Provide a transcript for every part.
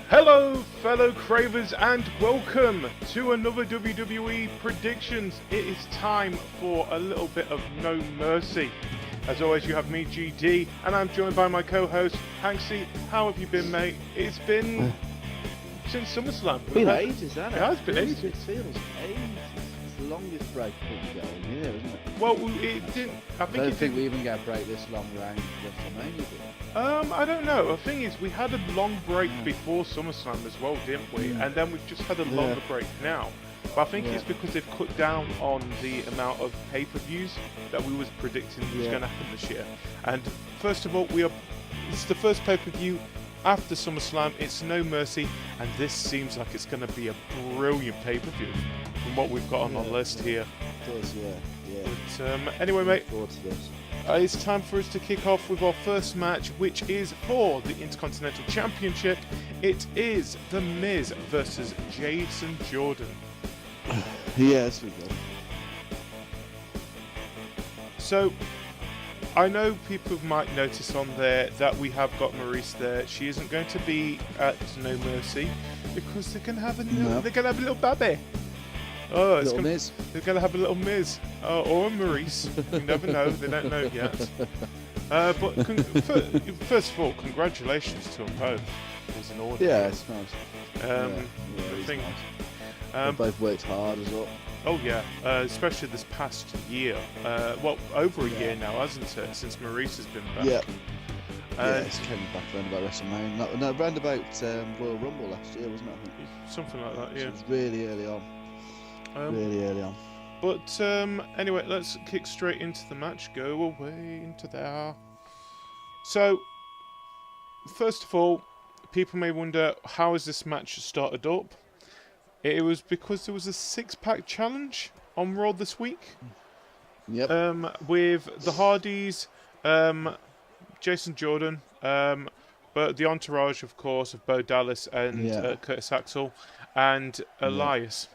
Hello, fellow Cravers, and welcome to another WWE Predictions. It is time for a little bit of No Mercy. As always, you have me, GD, and I'm joined by my co-host, Hanksy. How have you been, mate? It's been since Summerslam. It's been ages, hasn't it? It has been ages. It feels ages. It's the longest break we've got in here, isn't it? Well, it didn't. I don't think we even get a break this long around Wrestlemania, do we? I don't know. The thing is, we had a long break before SummerSlam as well, didn't we? And then we've just had a longer break now. But I think it's because they've cut down on the amount of pay-per-views that we was predicting was going to happen this year. And first of all, it's the first pay-per-view after SummerSlam. It's No Mercy, and this seems like it's going to be a brilliant pay-per-view from what we've got on our list here. It does, yeah. But anyway, mate. Forward to this. It's time for us to kick off with our first match, which is for the Intercontinental Championship. It is The Miz versus Jason Jordan. Yes, we go. So, I know people might notice on there that we have got Maurice there. She isn't going to be at No Mercy because they're going to have a little baby. Oh, Little Miz. They're going to have a little Miz. Or a Maurice. You never know. They don't know yet. But first of all, congratulations to them both. It was an order. Yeah, it's nice. I think, they both worked hard as well. Oh, yeah. Especially this past year. Over a year now, hasn't it? Since Maurice has been back. Yeah. It's came back around about WrestleMania. No, around about Royal Rumble last year, wasn't it? I think. Something like that, yeah. So it was really early on. Really early on. But anyway, let's kick straight into the match. Go away into there. So, first of all, people may wonder, how has this match started up? It was because there was a six-pack challenge on Raw this week. Yep. With the Hardys, Jason Jordan, but the entourage, of course, of Bo Dallas and Curtis Axel, and Elias.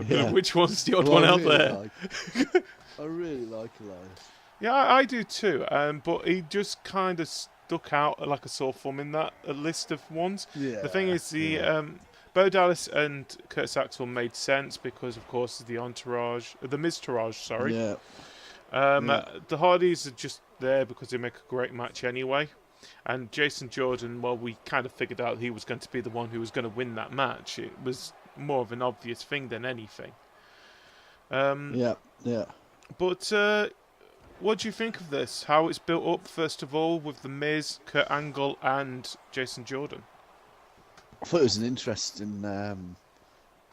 Yeah. Which one's the odd one out there? I really like Elias. Yeah, I do too. But he just kind of stuck out like a sore thumb in that list of ones. Yeah. The thing is, Bo Dallas and Curtis Axel made sense because, of course, the entourage, the Miz-tourage, sorry. Yeah. The Hardys are just there because they make a great match anyway. And Jason Jordan, well, we kind of figured out he was going to be the one who was going to win that match. It was more of an obvious thing than anything. Yeah. But what do you think of this? How it's built up, first of all, with The Miz, Kurt Angle, and Jason Jordan? I thought it was an interesting,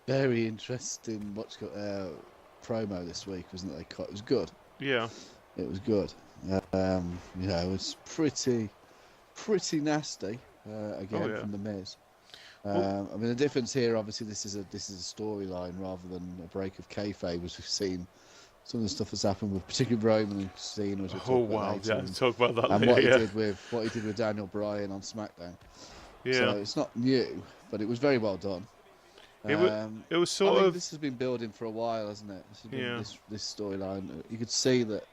very interesting promo this week, wasn't it? It was good. Yeah. It was good. It was pretty nasty from The Miz. I mean, the difference here, obviously, this is a storyline rather than a break of kayfabe, as we've seen some of the stuff that's happened with particularly Roman and Cena. Talk about that and later. What he did with Daniel Bryan on SmackDown. Yeah. So it's not new, but it was very well done. It was sort of. This has been building for a while, hasn't it? This storyline. You could see that.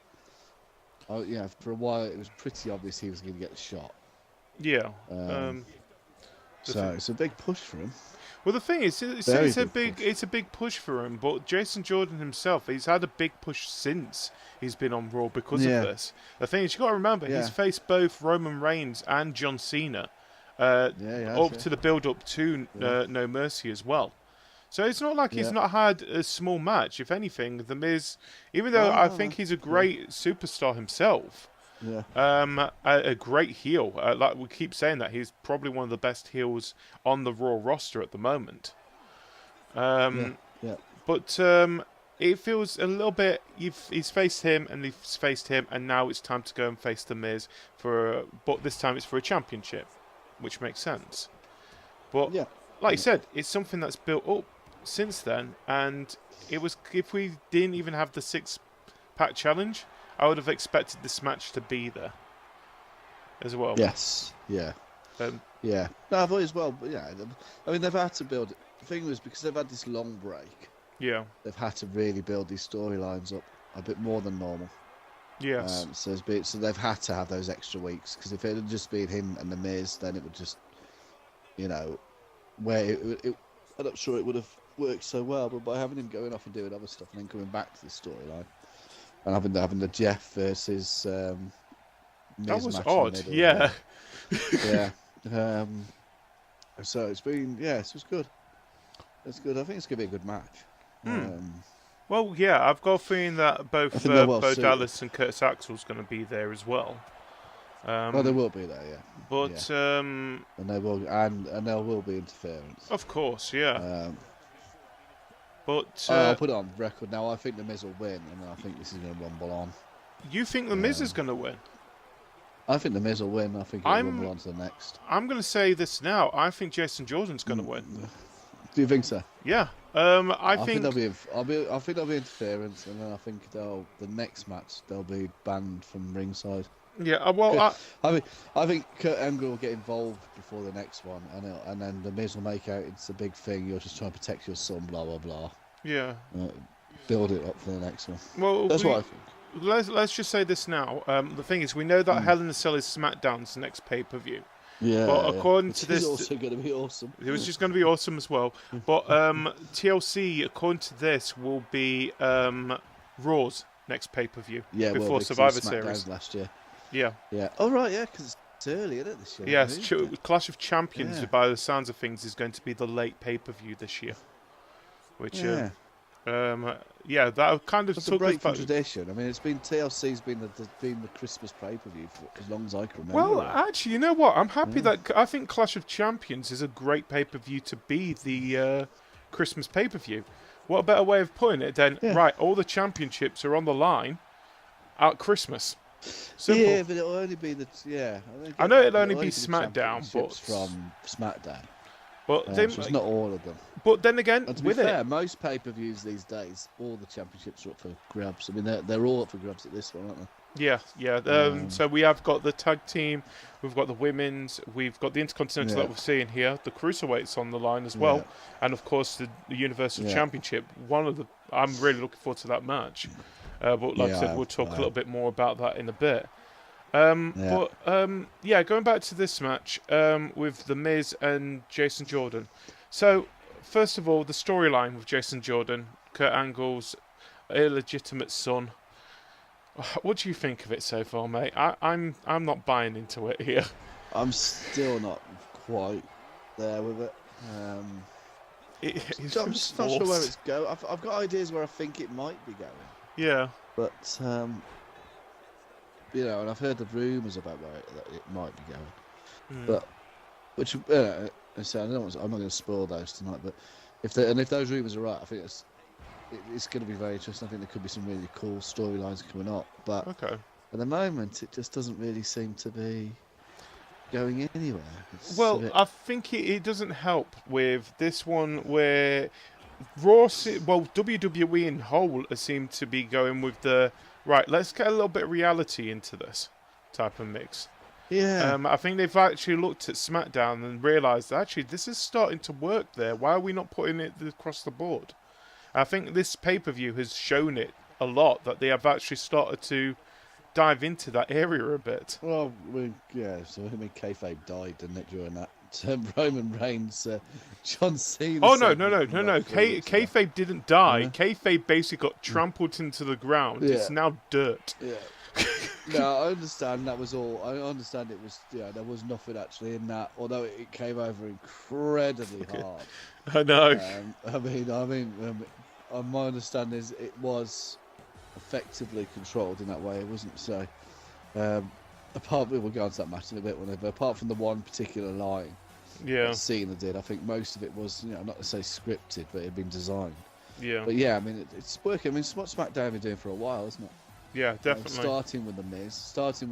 For a while it was pretty obvious he was going to get the shot. Yeah. So it's a big push for him. Well, the thing is, it's a big push for him. But Jason Jordan himself, he's had a big push since he's been on Raw because of this. The thing is, you got to remember, he's faced both Roman Reigns and John Cena to the build-up to No Mercy as well. So it's not like he's not had a small match. If anything, The Miz, even though I think he's a great superstar himself. A great heel. Like we keep saying that he's probably one of the best heels on the Raw roster at the moment. But it feels a little bit. He's faced him and he's faced him, and now it's time to go and face The Miz but this time it's for a championship, which makes sense. But like you said, it's something that's built up since then, and it was if we didn't even have the six-pack challenge, I would have expected this match to be there as well. Yes, yeah. No, I thought as well, but I mean, they've had to build it. The thing was, because they've had this long break, they've had to really build these storylines up a bit more than normal. Yes. So they've had to have those extra weeks, because if it had just been him and The Miz, then it would just you know, where I'm not sure it would have worked so well, but by having him going off and doing other stuff and then coming back to the storyline and having the Jeff versus Miz that was match odd. In the middle, Yeah. Yeah. So it's been, it was good. It's good. I think it's going to be a good match. Well, yeah, I've got a feeling that both Bo Dallas and Curtis Axel's going to be there as well. They will be there, yeah. But and there will be interference. Of course, yeah. But I'll put it on record now. I think the Miz will win, and I think this is going to rumble on. You think the Miz is going to win? I think the Miz will win. I think it'll rumble on to the next. I'm going to say this now. I think Jason Jordan's going to win. Do you think so? Yeah. I think there'll be interference, and then I think the next match they'll be banned from ringside. Yeah. Well, I think Kurt Angle will get involved before the next one, and then the Miz will make out it's a big thing. You're just trying to protect your son. Blah blah blah. Yeah. Build it up for the next one. Well, that's what I think. Let's just say this now. The thing is, we know that Hell in a Cell is SmackDown's next pay-per-view. Yeah. But according to this, it's also going to be awesome. It was just going to be awesome as well. But TLC, according to this, will be Raw's next pay-per-view before Survivor Series last year. Yeah. Yeah. Oh right, yeah, because it's early, isn't it, this year? Yes, Clash of Champions, by the sounds of things, is going to be the late pay-per-view this year. Which that kind of took a break from tradition. I mean, it's been TLC's been the Christmas pay-per-view for as long as I can remember. Well, actually, you know what? I'm happy that I think Clash of Champions is a great pay-per-view to be the Christmas pay-per-view. What a better way of putting it than right? All the championships are on the line at Christmas. Simple. Yeah, but it'll only be I know it'll only be SmackDown, but from SmackDown. But it's not all of them. But then again, and to be fair, most pay-per-views these days, all the championships are up for grabs. I mean, they're all up for grabs at this one, aren't they? Yeah. So we have got the tag team, we've got the women's, we've got the Intercontinental that we're seeing here, the Cruiserweights on the line as well, and of course the Universal Championship. I'm really looking forward to that match. But like I said, we'll talk a little bit more about that in a bit. But going back to this match with The Miz and Jason Jordan. So, first of all, the storyline with Jason Jordan, Kurt Angle's illegitimate son. What do you think of it so far, mate? I'm not buying into it here. I'm still not quite there with it. I'm just not sure where it's going. I've got ideas where I think it might be going. Yeah. But and I've heard the rumours about where it might be going. But so I'm not going to spoil those tonight. But if those rumours are right, I think it's going to be very interesting. I think there could be some really cool storylines coming up. But at the moment, it just doesn't really seem to be going anywhere. I think it doesn't help with this one where WWE in whole seem to be going with the right, let's get a little bit of reality into this type of mix. Yeah. I think they've actually looked at SmackDown and realised actually this is starting to work there. Why are we not putting it across the board? I think this pay-per-view has shown it a lot that they have actually started to dive into that area a bit. Well, so kayfabe died, didn't it, during that? Roman Reigns, John Cena. Oh, no. Kayfabe didn't die. Kayfabe basically got trampled into the ground. Yeah. It's now dirt. Yeah. No, I understand that was all. I understand it was. Yeah, there was nothing actually in that. Although it came over incredibly hard. I know. I mean, my understanding is it was effectively controlled in that way. It wasn't so. We'll go on to that match in a bit. Apart from the one particular line, that Cena did. I think most of it was, not to say scripted, but it had been designed. Yeah. But yeah, I mean, it's working. I mean, it's what SmackDown have been doing for a while, isn't it? Yeah, definitely. Starting with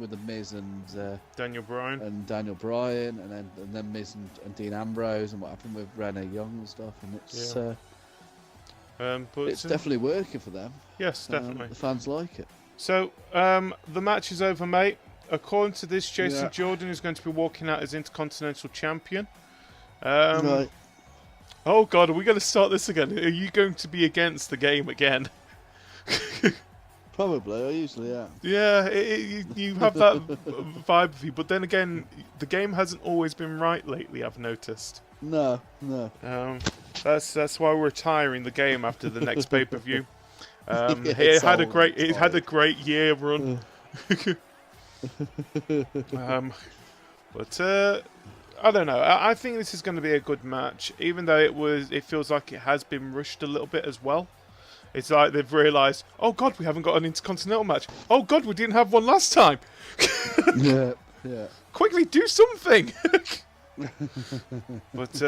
the Miz and Daniel Bryan, and then Miz and Dean Ambrose, and what happened with Renee Young and stuff, and it's it's definitely working for them. Yes, definitely. The fans like it. So the match is over, mate. According to this, Jason Jordan is going to be walking out as Intercontinental Champion. Right. Oh God, are we going to start this again? Are you going to be against the game again? Probably, I usually am. Yeah, you have that vibe of you, but then again, the game hasn't always been right lately, I've noticed. No. That's why we're retiring the game after the next pay-per-view. It had a great year run. But I don't know. I think this is going to be a good match, even though it feels like it has been rushed a little bit as well. It's like they've realised, oh God, we haven't got an Intercontinental match. Oh God, we didn't have one last time. Yeah. Quickly, do something. But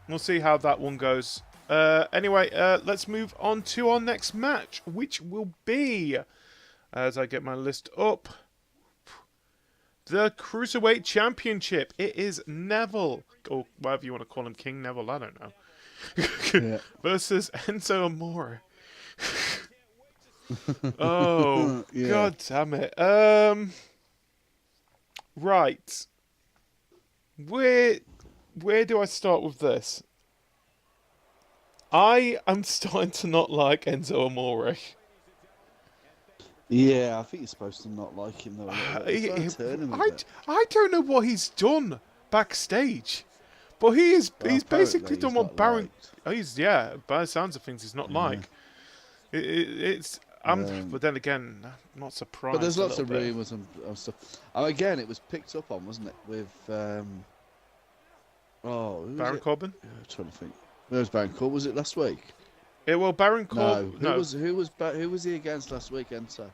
we'll see how that one goes. Anyway, let's move on to our next match, which will be, as I get my list up, the Cruiserweight Championship. It is Neville, or whatever you want to call him, King Neville, I don't know, versus Enzo Amore. Oh, yeah. God damn it. Right. Where do I start with this? I am starting to not like Enzo Amore. Yeah, I think you're supposed to not like him though. I don't know what he's done backstage, but he's basically done what Baron. By the sounds of things, he's not like. But then again, I'm not surprised. But there's lots of rumours and stuff. Again, it was picked up on, wasn't it, with Baron Corbin? Yeah, I'm trying to think. Where was Baron Corbin? Was it last week? Well, Baron Corbin. No. Who was he against last week, Enzo?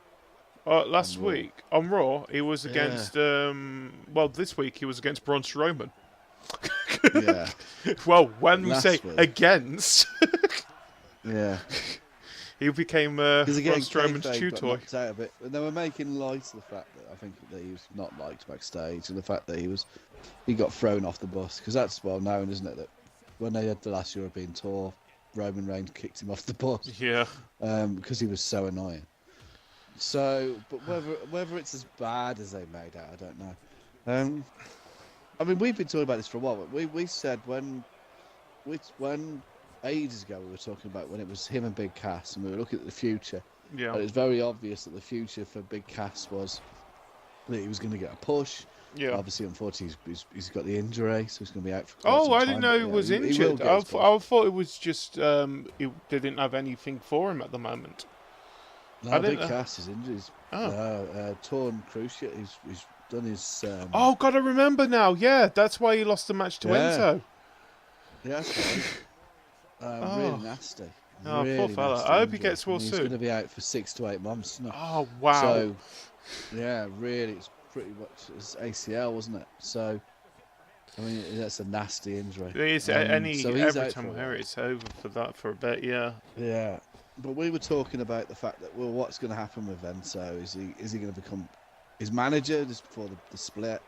Last week on Raw, he was against. This week he was against Braun Strowman. Yeah. Well, when we say week. Against. Yeah. He became Braun Strowman's chew toy. And they were making light of the fact that he was not liked backstage, and the fact that he got thrown off the bus, because that's well known, isn't it? That when they had the last European tour, Roman Reigns kicked him off the bus. Yeah. Because he was so annoying. So, but whether it's as bad as they made out, I don't know. I mean, we've been talking about this for a while. But we said when ages ago we were talking about when it was him and Big Cass, and we were looking at the future. Yeah. And it was very obvious that the future for Big Cass was that he was going to get a push. Yeah. Obviously, unfortunately, he's got the injury, so he's going to be out for quite some time. I didn't know he was injured. I thought it was just they didn't have anything for him at the moment. No, Big Cass is injured. Torn cruciate. He's done his. Oh God, I remember now. Yeah, that's why he lost the match to Enzo. Yeah, that's right. Really nasty. Oh, really poor fella. I hope he gets well soon. He's going to be out for 6 to 8 months. No? Oh wow. So, yeah, really, it's pretty much it's ACL, wasn't it? So, I mean, that's a nasty injury. Every time I hear it, it's over for a bit. Yeah. Yeah. But we were talking about the fact that, well, what's going to happen with Enzo? Is he going to become his manager just before the split,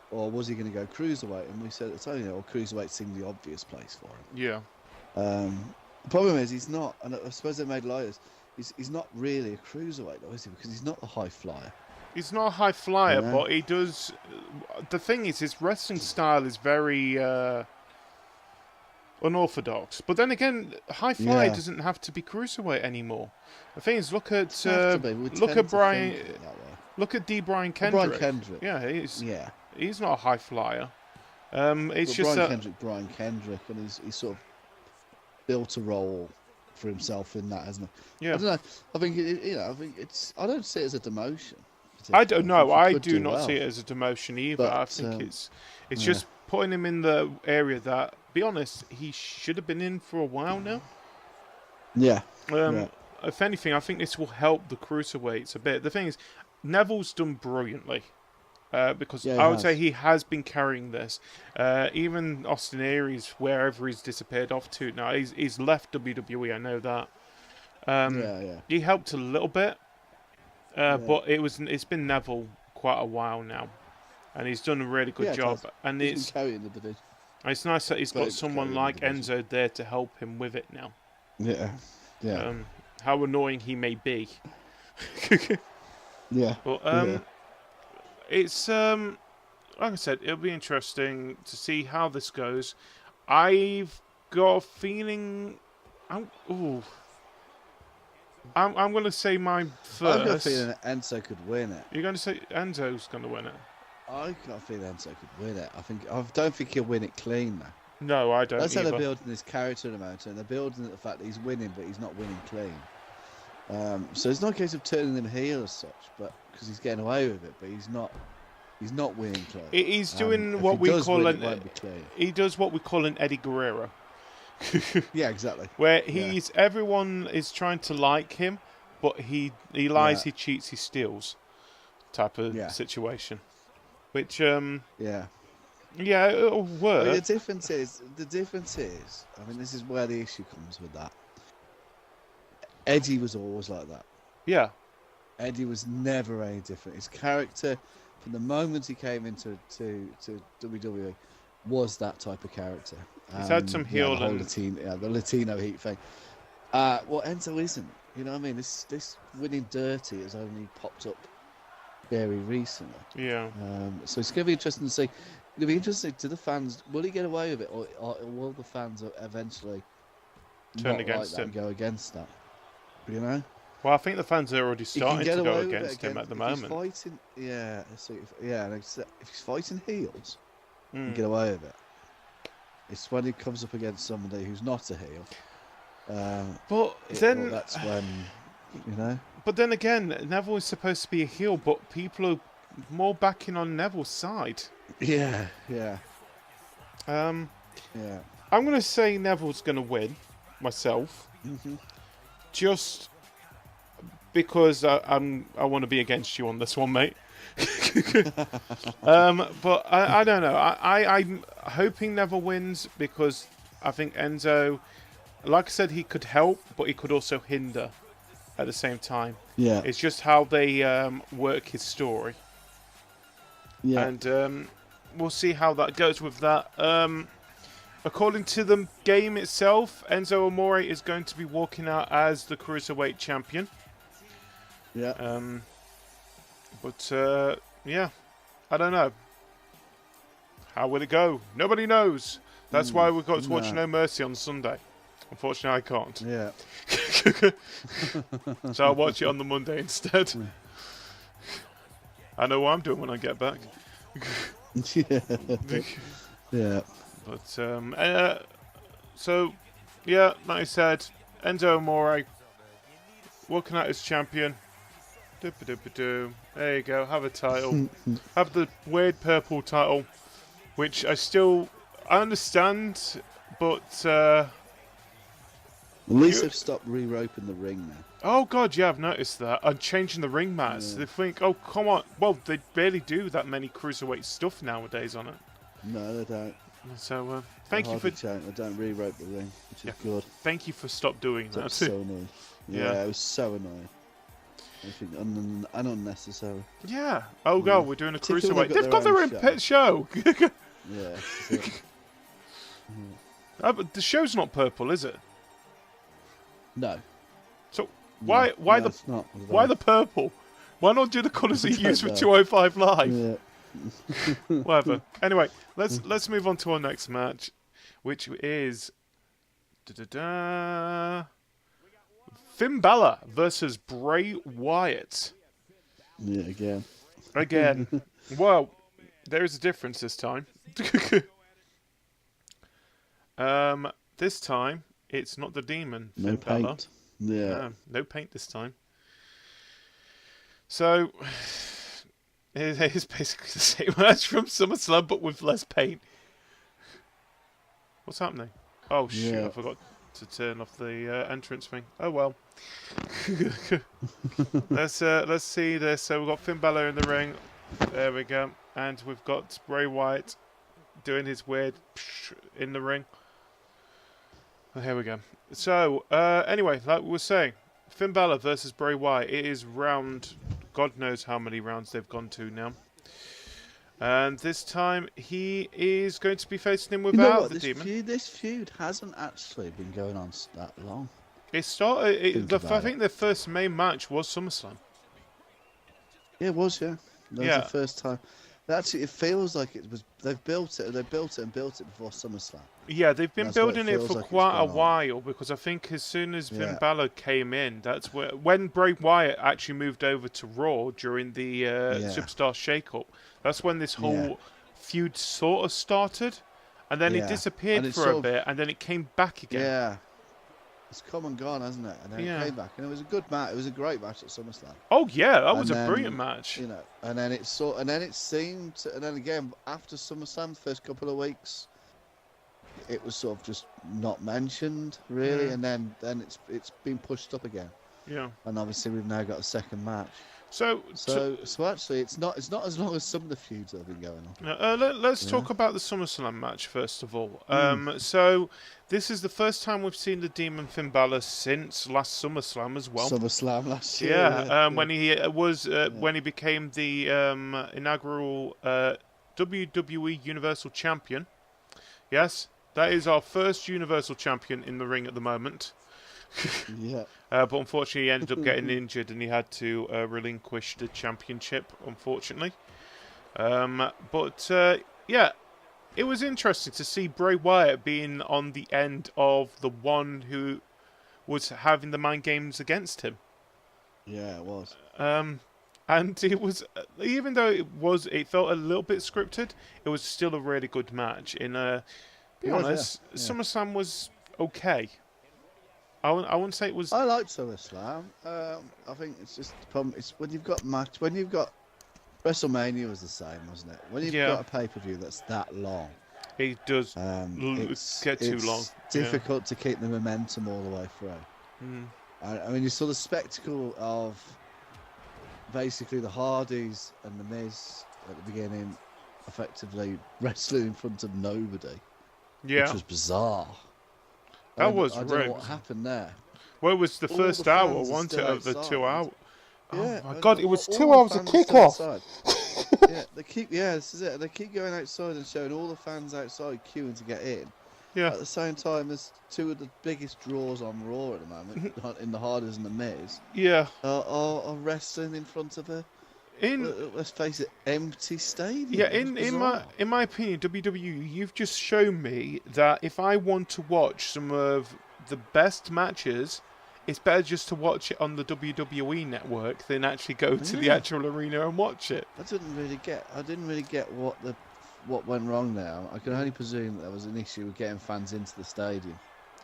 or was he going to go cruiserweight? And we said at the time, cruiserweight seemed the obvious place for him. Yeah. The problem is he's not, and I suppose they made liars. He's not really a cruiserweight, though, is he? Because he's not a high flyer. He's not a high flyer, but he does. The thing is, his wrestling style is very unorthodox. But then again, high flyer doesn't have to be cruiserweight anymore. The thing is, look at Brian. Look at Brian Kendrick. Brian Kendrick. Yeah, he's not a high flyer. It's just Brian Kendrick, and he's sort of built a role for himself in that, hasn't he? Yeah. I don't know. I think I don't see it as a demotion. I don't know. I do not see it as a demotion either. But, I think it's just putting him in the area that, be honest, he should have been in for a while now. Yeah. If anything, I think this will help the cruiserweights a bit. The thing is, Neville's done brilliantly. Because I would say he has been carrying this. Even Austin Aries, wherever he's disappeared off to now, he's left WWE. I know that. He helped a little bit, but it's been Neville quite a while now, and he's done a really good job. And he's been carrying the division. It's nice that he's got someone like Enzo there to help him with it now. Yeah. How annoying he may be. Yeah. But it's like I said, it'll be interesting to see how this goes. I've got a feeling. I'm going to say mine first. I've got a feeling that Enzo could win it. You're going to say Enzo's going to win it? I've got a feeling Enzo could win it. I don't think he'll win it clean, though. No, I don't That's either. how they're building his character in America, and they're building the fact that he's winning, but he's not winning clean. So it's not a case of turning him heel as such, but because he's getting away with it, but he's not winning clean. He's doing what we call he does what we call an Eddie Guerrero. Yeah, exactly. Where everyone is trying to like him, but he lies, he cheats, he steals, type of situation. Which yeah, it'll work. I mean, the difference is, I mean, this is where the issue comes with that. Eddie was always like that. Yeah. Eddie was never any different. His character, from the moment he came into WWE, was that type of character. He's had some heel the Latino heat thing. Well, Enzo isn't. You know what I mean? This winning dirty has only popped up very recently. Yeah. So it's going to be interesting to see. It'll be interesting to the fans. Will he get away with it, or will the fans eventually turn against him? Go against that. You know. Well, I think the fans are already starting to go against him at the moment. Fighting, so if he's fighting heels, he can get away with it. It's when he comes up against somebody who's not a heel. That's when, you know. But then again, Neville is supposed to be a heel, but people are more backing on Neville's side. Yeah. I'm going to say Neville's going to win myself, just because I want to be against you on this one, mate. But I don't know. I'm hoping Neville wins because I think Enzo, like I said, he could help, but he could also hinder at the same time. Yeah. It's just how they work his story. Yeah. And we'll see how that goes with that. According to the game itself, Enzo Amore is going to be walking out as the Cruiserweight Champion. Yeah. Yeah, I don't know. How will it go? Nobody knows. That's why we've got to watch No Mercy on Sunday. Unfortunately, I can't. Yeah. So I'll watch it on the Monday instead. I know what I'm doing when I get back. Yeah. But so yeah, like I said, Enzo Amore walking out as champion. There you go. Have a title. Have the weird purple title, which I understand, but at least they've stopped re-roping the ring now. Oh god, yeah, I've noticed that. And changing the ring mats. Yeah. They think, oh come on. Well, they barely do that many cruiserweight stuff nowadays on it. No, they don't. So thank you for. They don't re-rope the ring, which is good. Thank you for stop doing that. So annoying. Yeah, it was so annoying. I think unnecessary. Yeah. Oh god, we're doing a cruiserweight. They've got their own pet show. Yeah. But the show's not purple, is it? No. So why the purple? Why not do the colours they use for 205 Live? Yeah. Whatever. Anyway, let's move on to our next match, which is Finn Balor versus Bray Wyatt. Yeah, again. Well, there is a difference this time. This time it's not the demon. No Finn Balor. paint. Yeah. No paint this time. So it is basically the same match from SummerSlam, but with less paint. What's happening? Oh shit! I forgot to turn off the entrance thing. Oh well. Let's see this. So we've got Finn Balor in the ring. There we go, and we've got Bray Wyatt doing his weird in the ring. Oh, here we go. So anyway, like we were saying, Finn Balor versus Bray Wyatt. It is round. God knows how many rounds they've gone to now. And this time he is going to be facing him without the demon. This feud hasn't actually been going on that long. It started. I think the first main match was SummerSlam. Yeah, it was. Yeah, that was the first time. Actually, it feels like it was. They've built it before SummerSlam. Yeah, they've been building it for quite a while, because I think as soon as Finn Balor came in, that's when Bray Wyatt actually moved over to Raw during the Superstar Shake-Up. That's when this whole feud sort of started, and then it disappeared for a bit, and then it came back again. Yeah. It's come and gone, hasn't it? And then it came back, and it was a good match. It was a great match at SummerSlam. Oh yeah, that was a brilliant match. You know, and then it seemed, and then again after SummerSlam, the first couple of weeks, it was sort of just not mentioned really, and then it's been pushed up again. Yeah. And obviously we've now got a second match. So actually, it's not as long as some of the feuds that have been going on. Let's talk about the SummerSlam match first of all. So this is the first time we've seen the Demon Finn Balor since last SummerSlam as well. SummerSlam last year. Yeah, when he when he became the inaugural WWE Universal Champion. Yes, that is our first Universal Champion in the ring at the moment. Yeah. But unfortunately, he ended up getting injured, and he had to relinquish the championship, unfortunately. Yeah, it was interesting to see Bray Wyatt being on the end of the one who was having the mind games against him. Yeah, it was. And it was, even though it felt a little bit scripted, it was still a really good match. Be honest, SummerSlam was okay. I wouldn't say it was. I liked SummerSlam. I think it's just the problem. It's when you've got WrestleMania was the same, wasn't it? When you've got a pay-per-view that's that long, it does get too long. It's difficult to keep the momentum all the way through. I mean, you saw the spectacle of basically the Hardys and the Miz at the beginning, effectively wrestling in front of nobody. Yeah, which was bizarre. I don't know what happened there. Well, it was the first hour, wasn't it, of the 2 hour? Yeah, oh my God, it was 2 hours of kickoff. This is it. They keep going outside and showing all the fans outside queuing to get in. Yeah. At the same time, there's two of the biggest draws on Raw at the moment, in the Hardys and the Miz. Yeah. Are wrestling in front of let's face it, empty stadium. Yeah, in my opinion, WWE, you've just shown me that if I want to watch some of the best matches, it's better just to watch it on the WWE network than actually go to the actual arena and watch it. I didn't really get what went wrong there. I can only presume that there was an issue with getting fans into the stadium.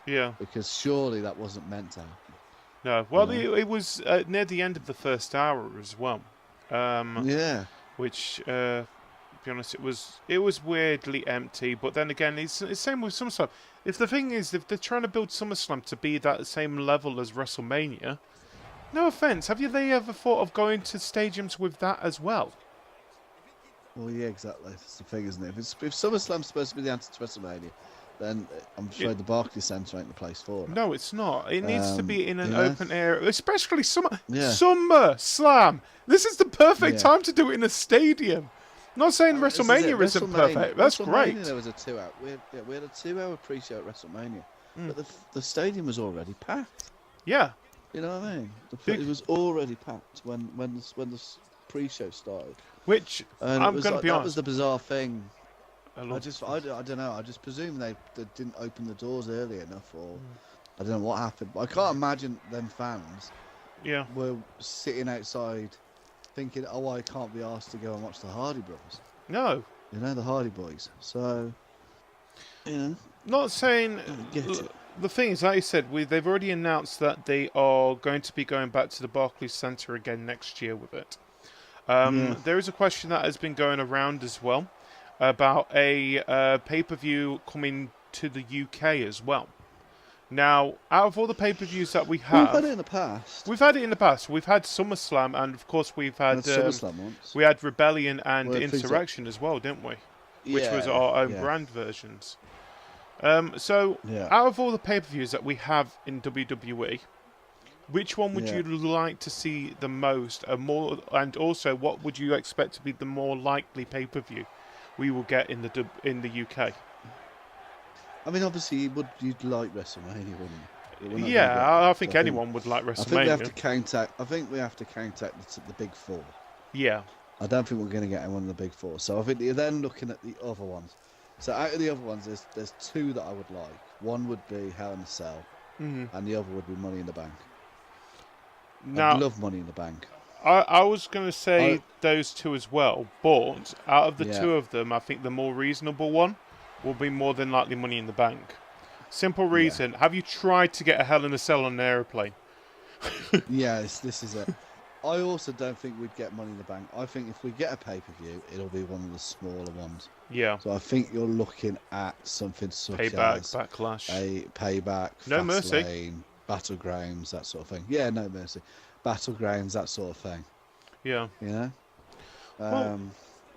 Yeah. Because surely that wasn't meant to happen. No. Well, it was near the end of the first hour as well. Which, to be honest, it was weirdly empty. But then again, it's the same with SummerSlam. If the thing is, if they're trying to build SummerSlam to be that same level as WrestleMania, no offense, have they ever thought of going to stadiums with that as well? Well, yeah, exactly. That's the thing, isn't it? If SummerSlam's supposed to be the answer to WrestleMania, then I'm afraid the Barclays Centre ain't the place for it. No, it's not. It needs to be in an open area, especially SummerSlam. This is the perfect time to do it in a stadium. I'm not saying WrestleMania isn't perfect. That's great. There was a 2 hour. We had a 2 hour pre-show at WrestleMania, but the stadium was already packed. Yeah. You know what I mean? It was already packed when the pre-show started. Which I'm going to be honest. That was the bizarre thing. I don't know. I just presume they didn't open the doors early enough, or I don't know what happened. But I can't imagine them fans. Yeah. Were sitting outside, thinking, "Oh, I can't be asked to go and watch the Hardy Brothers." No. You know, the Hardy Boys. So, you know. Not saying. The thing is, like you said, they've already announced that they are going to be going back to the Barclays Centre again next year with it. There is a question that has been going around as well about a pay-per-view coming to the UK as well. Now, out of all the pay-per-views that we have... We've had it in the past. We've had it in the past. We've had SummerSlam, and of course we've had... SummerSlam once. We had Rebellion and Insurrection as well, didn't we? Which was our own brand versions. Out of all the pay-per-views that we have in WWE, which one would you like to see the most, and also what would you expect to be the more likely pay-per-view we will get in the UK? I mean, obviously, you'd like WrestleMania, wouldn't you? I think anyone would like WrestleMania. I think we have to count the big four. Yeah. I don't think we're going to get one of the big four. So I think you're then looking at the other ones. So out of the other ones, there's two that I would like. One would be Hell in a Cell, and the other would be Money in the Bank. Now, I love Money in the Bank. I was going to say those two as well, but out of the two of them, I think the more reasonable one will be more than likely Money in the Bank. Simple reason, have you tried to get a Hell in a Cell on an aeroplane? Yes, this is it. I also don't think we'd get Money in the Bank. I think if we get a pay-per-view, it'll be one of the smaller ones. Yeah. So I think you're looking at something such as Backlash, a Payback, No Mercy, Lane, Battlegrounds, that sort of thing. Yeah, No Mercy, Battlegrounds, that sort of thing. Yeah. You know. Well,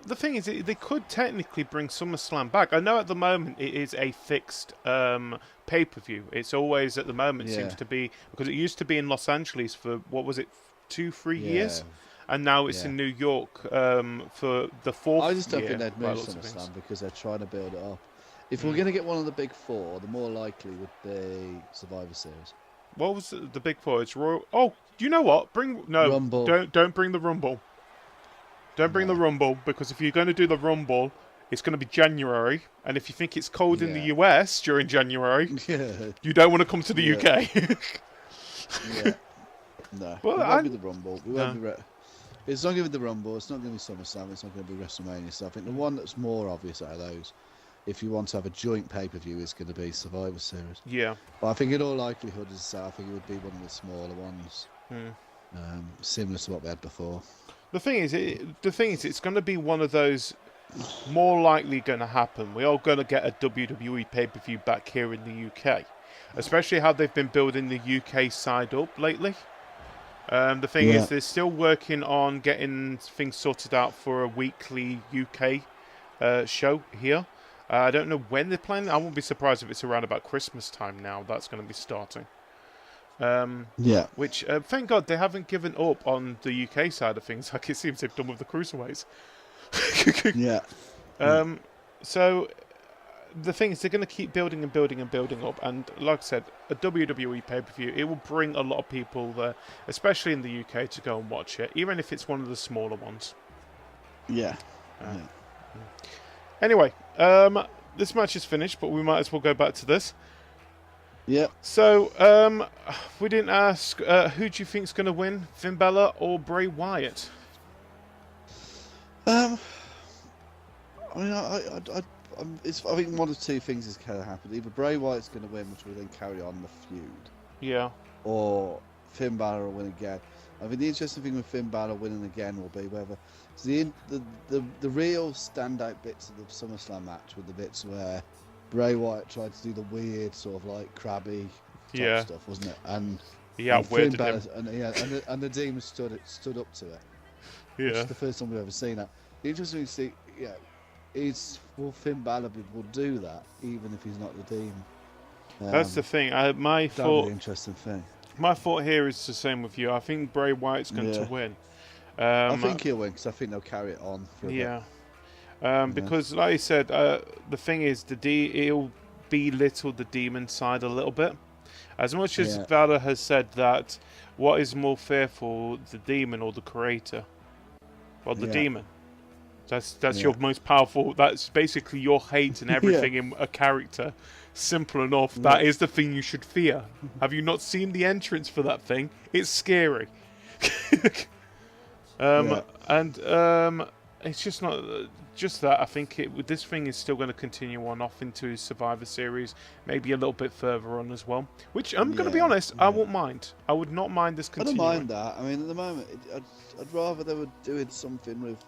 the thing is, they could technically bring SummerSlam back. I know at the moment it is a fixed pay-per-view. It's always at the moment seems to be, because it used to be in Los Angeles for what was it, 2-3 years, and now it's in New York for the fourth year. I just don't think they'd move SummerSlam because they're trying to build it up. If we're going to get one of the big four, the more likely would be Survivor Series. What was the big four? It's Royal. Oh, you know what? Rumble. Don't bring the Rumble. Don't bring the Rumble, because if you're going to do the Rumble, it's going to be January, and if you think it's cold in the US during January, you don't want to come to the UK. No, well, it won't be the Rumble. It's not going to be the Rumble. It's not going to be SummerSlam. It's not going to be WrestleMania. So I think the one that's more obvious out of those, if you want to have a joint pay-per-view, is going to be Survivor Series. Yeah. But I think in all likelihood, I think it would be one of the smaller ones, similar to what we had before. The thing is, it's going to be one of those more likely going to happen. We are going to get a WWE pay-per-view back here in the UK, especially how they've been building the UK side up lately. The thing is, they're still working on getting things sorted out for a weekly UK show here. I don't know when they're planning. I won't be surprised if it's around about Christmas time now. That's going to be starting. Which, thank God, they haven't given up on the UK side of things like it seems they've done with the Cruiserweights. So the thing is, they're going to keep building and building and building up, and like I said, a WWE pay-per-view, it will bring a lot of people there, especially in the UK, to go and watch it, even if it's one of the smaller ones. Anyway, this match is finished, but we might as well go back to this. So, we didn't ask, who do you think's going to win, Finn Balor or Bray Wyatt? I mean, I think one of two things is going to happen. Either Bray Wyatt's going to win, which will then carry on the feud. Or Finn Balor will win again. I mean, the interesting thing with Finn Balor winning again will be whether the real standout bits of the SummerSlam match were the bits where Bray Wyatt tried to do the weird sort of like crabby stuff, wasn't it? And Finn Balor and the Demon stood up to it. It's the first time we've ever seen that. The interesting thing to see, is will Finn Balor will do that even if he's not the Demon? That's the thing. My thought. Interesting thing. My thought here is the same with you. I think Bray Wyatt's going to win. I think he'll win because I think they'll carry it on for a bit. Because, like you said, the thing is, he'll belittle the Demon side a little bit. As much as Balor has said that, what is more fearful, the Demon or the Creator? Well, the Demon. That's your most powerful. That's basically your hate and everything in a character. Simple enough. That is the thing you should fear. Have you not seen the entrance for that thing? It's scary. And it's just not just that. I think this thing is still going to continue on off into Survivor Series, maybe a little bit further on as well. Which I'm going to be honest, I won't mind. I would not mind this continuing. I don't mind that. I mean, at the moment, I'd rather they were doing something with.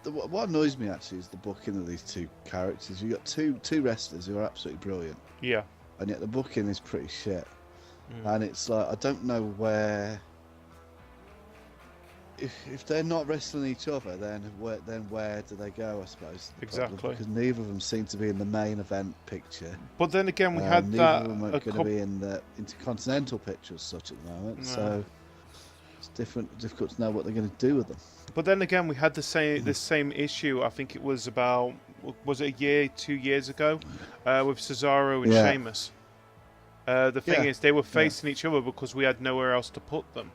What annoys me actually is the booking of these two characters. You've got two wrestlers who are absolutely brilliant. And yet the booking is pretty shit. And it's like, I don't know where. If they're not wrestling each other, then where do they go? I suppose exactly, because neither of them seem to be in the main event picture. But then again, we had neither that. Neither of them are going to be in the intercontinental picture as such at the moment. So it's difficult to know what they're going to do with them. But then again, we had the same issue. I think it was about a 2 years ago, with Cesaro and Sheamus. The thing is, they were facing each other because we had nowhere else to put them.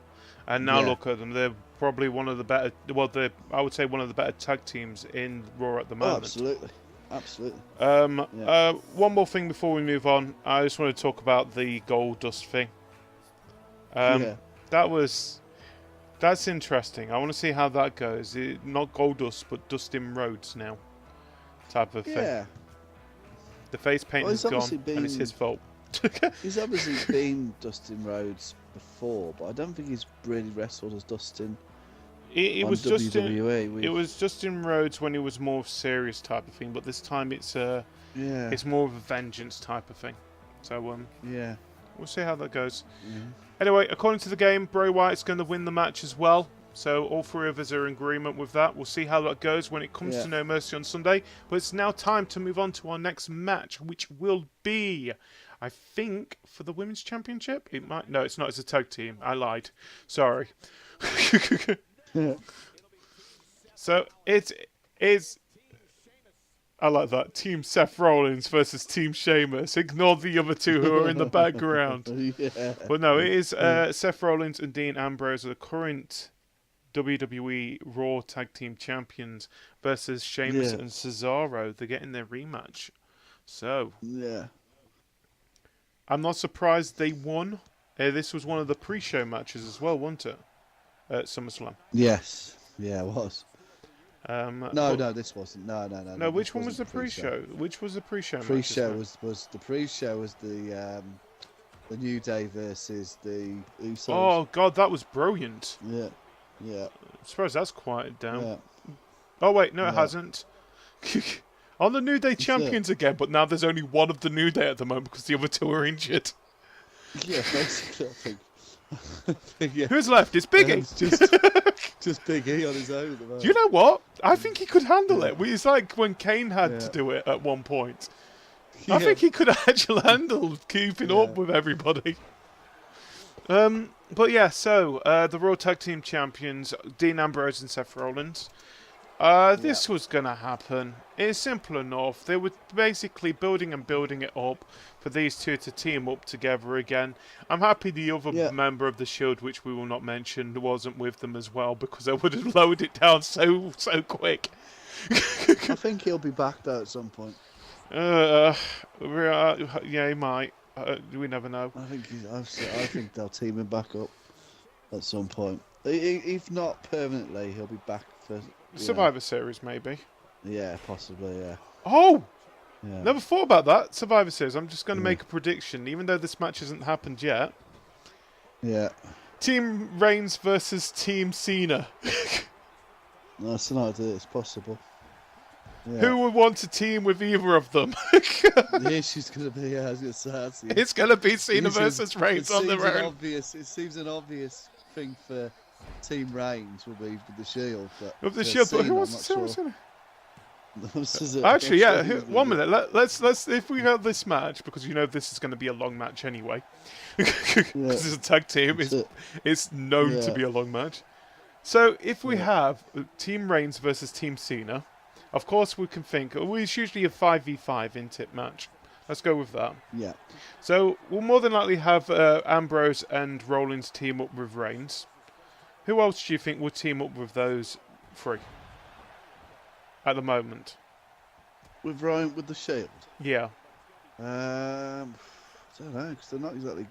And now look at them; they're probably one of the better. Well, I would say one of the better tag teams in Raw at the moment. Absolutely. One more thing before we move on. I just want to talk about the Goldust thing. That's interesting. I want to see how that goes. Not Goldust, but Dustin Rhodes now, type of thing. The face paint is gone, and it's his fault. He's obviously been Dustin Rhodes before, but I don't think he's really wrestled as Dustin. It was WWE. It was Dustin Rhodes when he was more serious type of thing, but this time it's more of a vengeance type of thing. So we'll see how that goes. Anyway, according to the game, Bray Wyatt's going to win the match as well. So all three of us are in agreement with that. We'll see how that goes when it comes to No Mercy on Sunday. But it's now time to move on to our next match, which will be, I think, for the Women's Championship. It might. No, it's not. It's a tag team. I lied. Sorry. So it is. I like that. Team Seth Rollins versus Team Sheamus. Ignore the other two who are in the background. But no, it is Seth Rollins and Dean Ambrose are the current WWE Raw Tag Team Champions versus Sheamus and Cesaro. They're getting their rematch. So I'm not surprised they won. This was one of the pre-show matches as well, wasn't it? At SummerSlam. Yes. Yeah, it was. No, this wasn't. No. Which one was the pre-show? Which was the pre-show? Pre-show was the New Day versus the Usos. Oh God, that was brilliant. Yeah. I suppose that's quieted down. Yeah. Oh wait, no, it hasn't. On the New Day champions again, but now there's only one of the New Day at the moment because the other two are injured. Yeah, basically, I think. Who's left? It's Big E. Just Big E on his own at the moment. Do you know what? I think he could handle it. It's like when Kane had to do it at one point. I think he could actually handle keeping up with everybody. But yeah, so the Raw Tag Team Champions, Dean Ambrose and Seth Rollins. This was going to happen. It's simple enough. They were basically building it up for these two to team up together again. I'm happy the other member of the Shield, which we will not mention, wasn't with them as well because I would have lowered it down so quick. I think he'll be back though at some point. Yeah, he might. We never know. I think they'll team him back up at some point. If not permanently, he'll be back for Survivor Series, maybe. Yeah, possibly. Yeah. Oh, never thought about that. Survivor Series. I'm just going to make a prediction, even though this match hasn't happened yet. Yeah. Team Reigns versus Team Cena. That's an idea. It's possible. Yeah. Who would want to team with either of them? The issue's going to be, I was going to say, it's going to be Cena versus Reigns on their own. It seems an obvious thing for Team Reigns will be with the Shield. With the Shield, but who wants to team Cena? Actually, yeah. 1 minute. Let's if we have this match, because you know this is going to be a long match anyway. Because it's a tag team, it's known to be a long match. So if we have Team Reigns versus Team Cena, of course we can think. It's usually a 5v5 in-tip match. Let's go with that. Yeah. So we'll more than likely have Ambrose and Rollins team up with Reigns. Who else do you think would team up with those three at the moment? With the Shield? Yeah. I don't know, because they're not exactly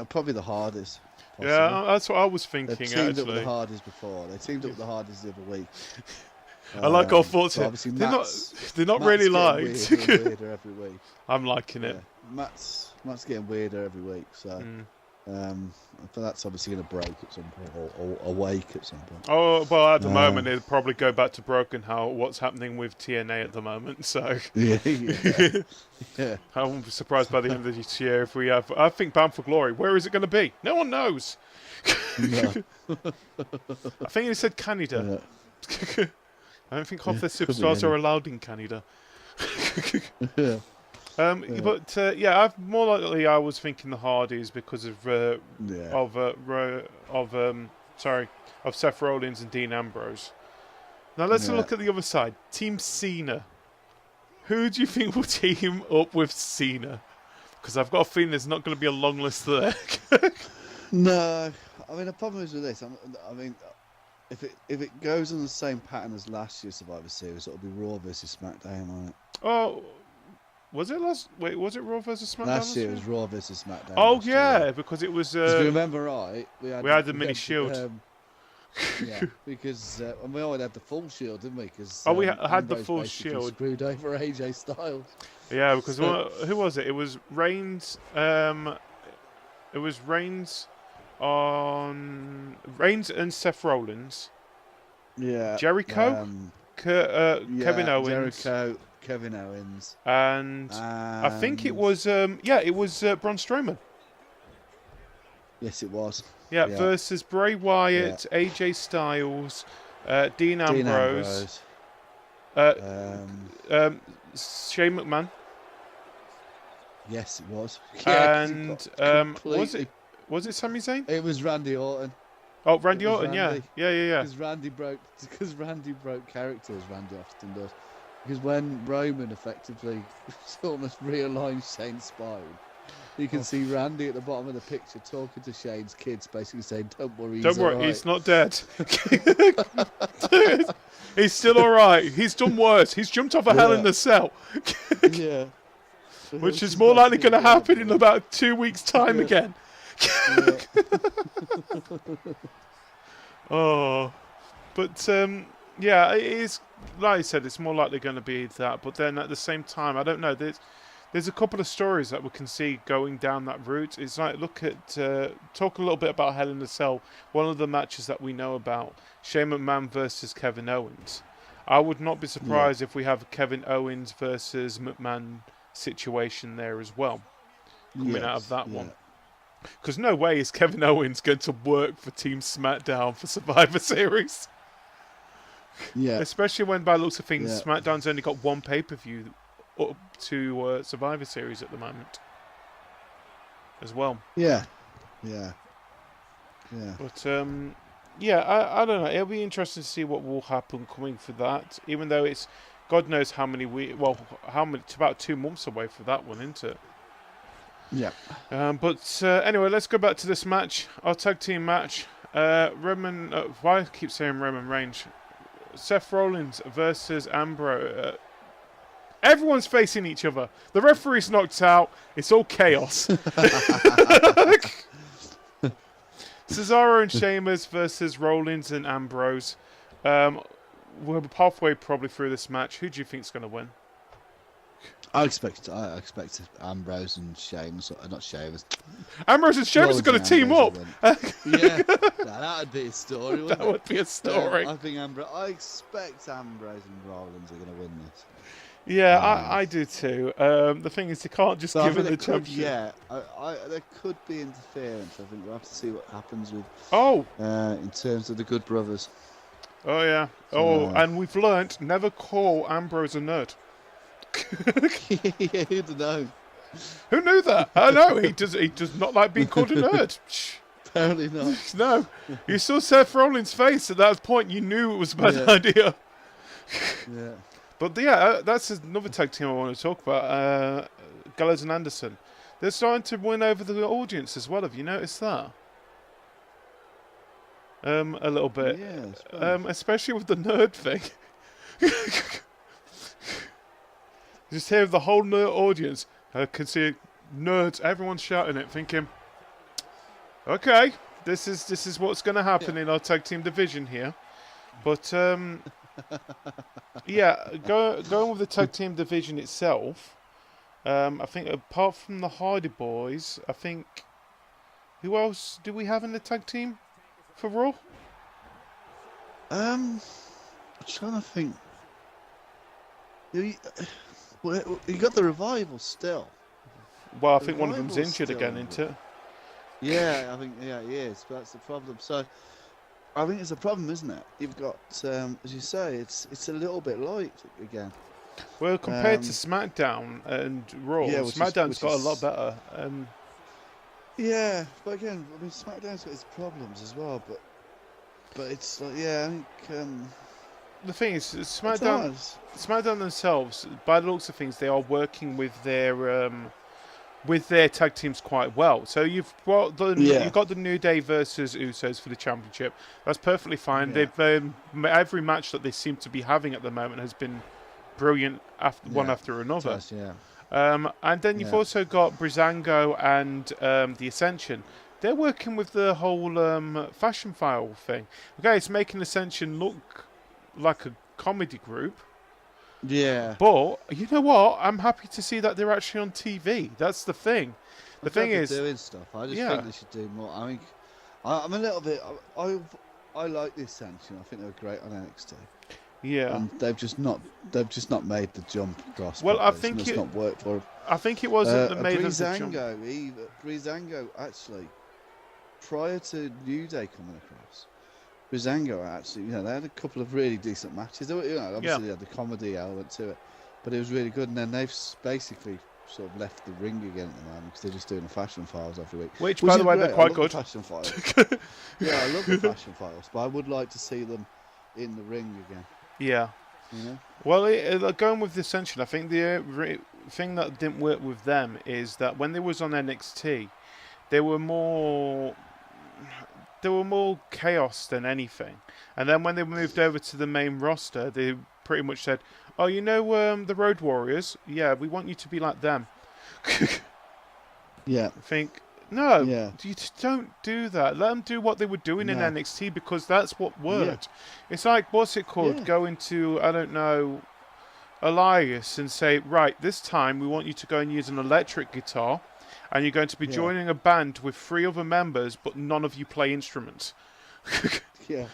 probably the Hardys. Possibly. Yeah, that's what I was thinking. They've teamed up with the Hardys before. They teamed up with the Hardys the other week. I like our thoughts here. So they're not really liked. Weirder every week. I'm liking it. Matt's getting weirder every week, so but that's obviously going to break at some point, or awake at some point. Oh, well, at the moment, it'll probably go back to broken what's happening with TNA at the moment, so... Yeah. I won't be surprised by the end of this year if we have... I think Bound for Glory. Where is it going to be? No one knows. No. I think he said Canada. Yeah. I don't think half their superstars are allowed in Canada. But more likely I was thinking the Hardys because of Seth Rollins and Dean Ambrose. Now let's look at the other side. Team Cena. Who do you think will team up with Cena? Because I've got a feeling there's not going to be a long list there. No, I mean the problem is with this. I mean, if it goes on the same pattern as last year's Survivor Series, it'll be Raw versus SmackDown, won't it? Oh, was it last? Wait, was it Raw versus SmackDown? Last year it was Raw versus SmackDown. Oh yeah, because it was. If you remember right, we had the mini shield. Yeah, because and we already had the full shield, didn't we? Because we had the full shield. Screwed over AJ Styles. Yeah, because who was it? It was Reigns. It was Reigns and Seth Rollins. Yeah. Jericho. Kevin Owens. Jericho. Kevin Owens. And I think it was it was Braun Strowman. Yes, it was. Yeah, versus Bray Wyatt, AJ Styles, Dean Ambrose. Shane McMahon. Yes, it was. And was it Sami Zayn? It was Randy Orton. Oh, Randy Orton, yeah. Because Randy broke character, as Randy often does. Because when Roman effectively almost realigned Shane's spine, you can see Randy at the bottom of the picture talking to Shane's kids, basically saying, "Don't worry, he's not dead. He's still all right. He's done worse. He's jumped off a Hell in the Cell." Yeah. Which is more likely going to happen in about 2 weeks' time again. But it is, like I said, it's more likely going to be that. But then at the same time, I don't know. There's a couple of stories that we can see going down that route. It's like, talk a little bit about Hell in the Cell. One of the matches that we know about, Shane McMahon versus Kevin Owens. I would not be surprised if we have Kevin Owens versus McMahon situation there as well, coming out of that one. Because no way is Kevin Owens going to work for Team SmackDown for Survivor Series. Yeah. Especially when, by the looks of things, SmackDown's only got one pay-per-view up to Survivor Series at the moment as well. Yeah. But, I don't know. It'll be interesting to see what will happen coming for that, even though it's God knows how many it's about 2 months away for that one, isn't it? Yeah. Anyway, let's go back to this match. Our tag team match. Why I keep saying Roman Reigns? Seth Rollins versus Ambrose. Everyone's facing each other. The referee's knocked out. It's all chaos. Cesaro and Sheamus versus Rollins and Ambrose. We're halfway probably through this match. Who do you think's going to win? I expect Ambrose and Sheamus, not Sheamus. Ambrose and Sheamus are going to team up. That would be a story. That would be a story. I expect Ambrose and Rollins are going to win this. Yeah, I do too. The thing is, they can't just give him the championship. There could be interference. I think we'll have to see what happens with. In terms of the Good Brothers. Oh yeah. And we've learnt never call Ambrose a nerd. Who'd know? Who knew that? I know he does not like being called a nerd. Apparently not. No, you saw Seth Rollins' face at that point. You knew it was a bad idea. Yeah. But that's another tag team I want to talk about. Gallows and Anderson. They're starting to win over the audience as well. Have you noticed that? A little bit. Yeah. Especially with the nerd thing. Just hear the whole nerd audience. I can see nerds. Everyone's shouting it, thinking, "Okay, this is what's going to happen in our tag team division here." But going with the tag team division itself, I think apart from the Hardy Boys, I think who else do we have in the tag team for Raw? I'm trying to think. You got the Revival still. Well, I think one of them's injured again, isn't it? Yeah, I think he is. But that's the problem. So I think it's a problem, isn't it? You've got, as you say, it's a little bit light again. Well, compared to SmackDown and Raw, SmackDown's got a lot better. Yeah, but again, I mean, SmackDown's got its problems as well. But it's like, I think. The thing is, SmackDown themselves, by the looks of things, they are working with their with their tag teams quite well. So you've got the New Day versus Usos for the championship. That's perfectly fine. Yeah. They've every match that they seem to be having at the moment has been brilliant one after another. And then you've also got Breezango and the Ascension. They're working with the whole fashion file thing. Okay, it's making Ascension look like a comedy group. Yeah. But you know what? I'm happy to see that they're actually on TV. That's the thing. The thing is doing stuff. I just think they should do more. I mean, I'm a little bit. I like the Ascension. I think they were great on NXT. Yeah. And they've just not made the jump across. Well, I think it's not worked for them. I think it wasn't the made of the jump. Breezango actually, prior to New Day coming across, Breezango actually, they had a couple of really decent matches. Obviously they had the comedy element to it, but it was really good. And then they've basically sort of left the ring again at the moment because they're just doing the fashion files every week. Which by the way, they're quite good. Fashion files. Yeah, I love the fashion files, but I would like to see them in the ring again. Yeah. Well, going with the Ascension, I think the thing that didn't work with them is that when they was on NXT, they were more chaos than anything. And then when they moved over to the main roster, they pretty much said, "Oh, the Road Warriors? Yeah, we want you to be like them." Yeah. I think, no, you don't do that. Let them do what they were doing in NXT because that's what worked. Yeah. It's like, what's it called? Yeah. Go into, I don't know, Elias and say, right, this time we want you to go and use an electric guitar and you're going to be joining a band with 3 other members, but none of you play instruments. Yeah,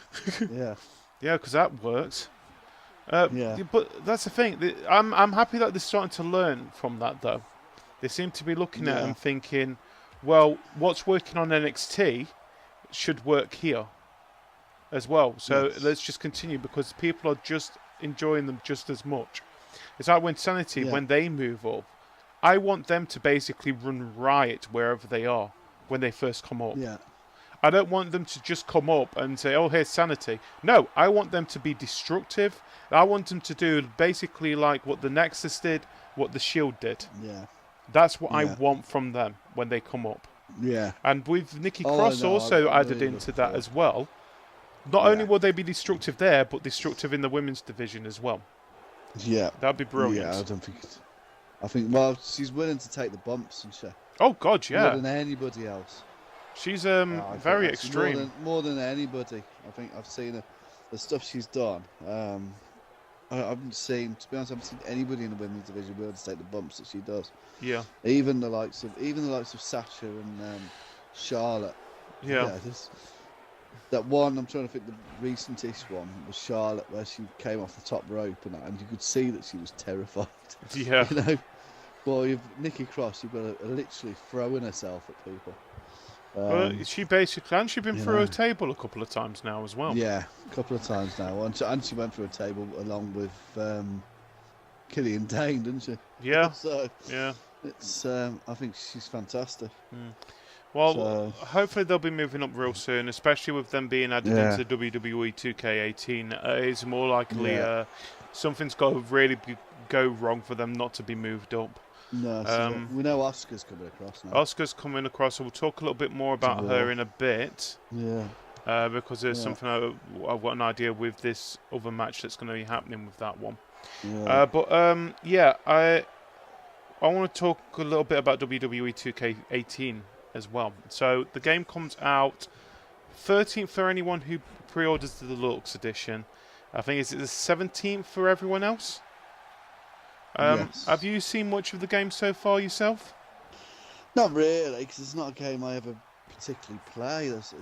because that works. But that's the thing. I'm happy that they're starting to learn from that, though. They seem to be looking at it and thinking, well, what's working on NXT should work here as well. So let's just continue because people are just enjoying them just as much. It's like when Sanity, when they move up, I want them to basically run riot wherever they are when they first come up. Yeah. I don't want them to just come up and say, oh, here's Sanity. No, I want them to be destructive. I want them to do basically like what the Nexus did, what the Shield did. Yeah. That's what I want from them when they come up. Yeah. And with Nikki Cross also added into that as well. Not only will they be destructive there, but destructive in the women's division as well. Yeah. That'd be brilliant. Yeah, I don't think I think, well, she's willing to take the bumps and shit. Oh, God, yeah. More than anybody else. She's very extreme. More than anybody. I think I've seen her. The stuff she's done. I haven't seen, to be honest, I haven't seen anybody in the women's division willing to take the bumps that she does. Yeah. Even the likes of Sasha and Charlotte. Yeah. That one, I'm trying to think, the recentest one was Charlotte, where she came off the top rope and you could see that she was terrified. Yeah. Well, you've Nikki Cross, you've got to literally throwing herself at people. Well, she basically, and she's been through a table a couple of times now as well. Yeah, a couple of times now. And she went through a table along with Killian Dane, didn't she? Yeah. So, yeah. It's, I think she's fantastic. Well, hopefully they'll be moving up real soon, especially with them being added into WWE 2K18. It's more likely something's got to really go wrong for them not to be moved up. No, so we know Asuka's coming across now. Asuka's coming across, so we'll talk a little bit more about her in a bit. Yeah. Because there's something I've got an idea with this other match that's going to be happening with that one. Yeah. I want to talk a little bit about WWE 2K18 as well. So the game comes out 13th for anyone who pre-orders the Deluxe Edition. I think it's the 17th for everyone else. Yes. Have you seen much of the game so far yourself? Not really, because it's not a game I ever particularly play. It's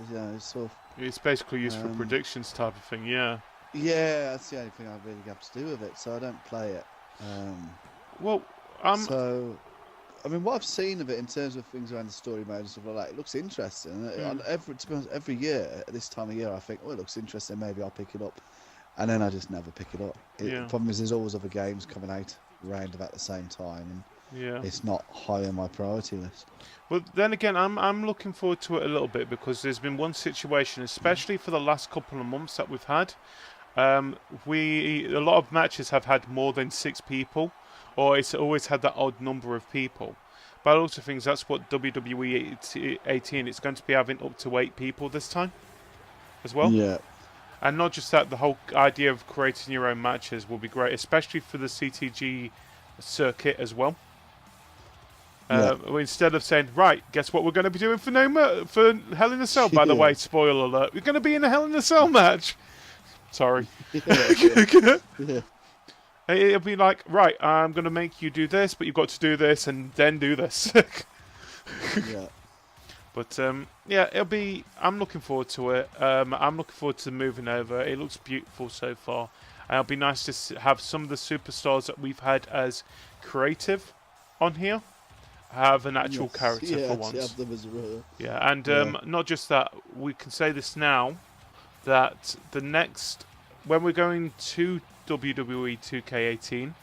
it's basically used for predictions type of thing, yeah. Yeah, that's the only thing I really have to do with it, so I don't play it. So, I mean, what I've seen of it in terms of things around the story mode and stuff like that, it looks interesting. To be honest, every year at this time of year, I think, oh, it looks interesting, maybe I'll pick it up. And then I just never pick it up. The problem is there's always other games coming out around about the same time, and it's not high on my priority list. Well, then again, I'm looking forward to it a little bit because there's been one situation, especially for the last couple of months that we've had. A lot of matches have had more than 6 people, or it's always had that odd number of people. by the looks of things, that's what WWE 18. It's going to be having up to 8 people this time, as well. Yeah. And not just that, the whole idea of creating your own matches will be great, especially for the CTG circuit as well. Instead of saying, right, guess what we're going to be doing for Hell in a Cell. By the way, spoiler alert, we're going to be in a Hell in a Cell match. Sorry. Yeah. It'll be like, right, I'm going to make you do this, but you've got to do this and then do this. Yeah. But, it'll be... I'm looking forward to it. I'm looking forward to moving over. It looks beautiful so far. And it'll be nice to have some of the superstars that we've had as creative on here have an actual character for once. Have them as a Yeah, and not just that, we can say this now, that the next... When we're going to WWE 2K18,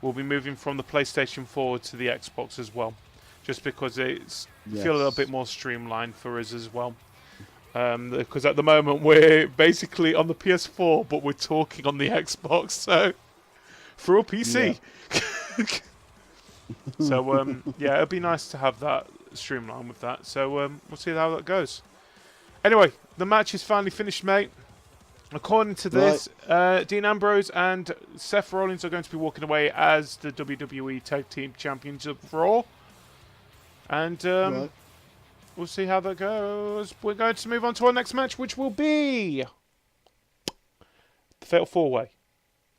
we'll be moving from the PlayStation 4 to the Xbox as well. Just because it's feel a little bit more streamlined for us as well. Because at the moment we're basically on the PS4, but we're talking on the Xbox, so through a PC. Yeah. So it'd be nice to have that streamlined with that. So we'll see how that goes. Anyway, the match is finally finished, mate. According to this, Dean Ambrose and Seth Rollins are going to be walking away as the WWE Tag Team Champions of Raw. And we'll see how that goes. We're going to move on to our next match, which will be the Fatal 4-Way.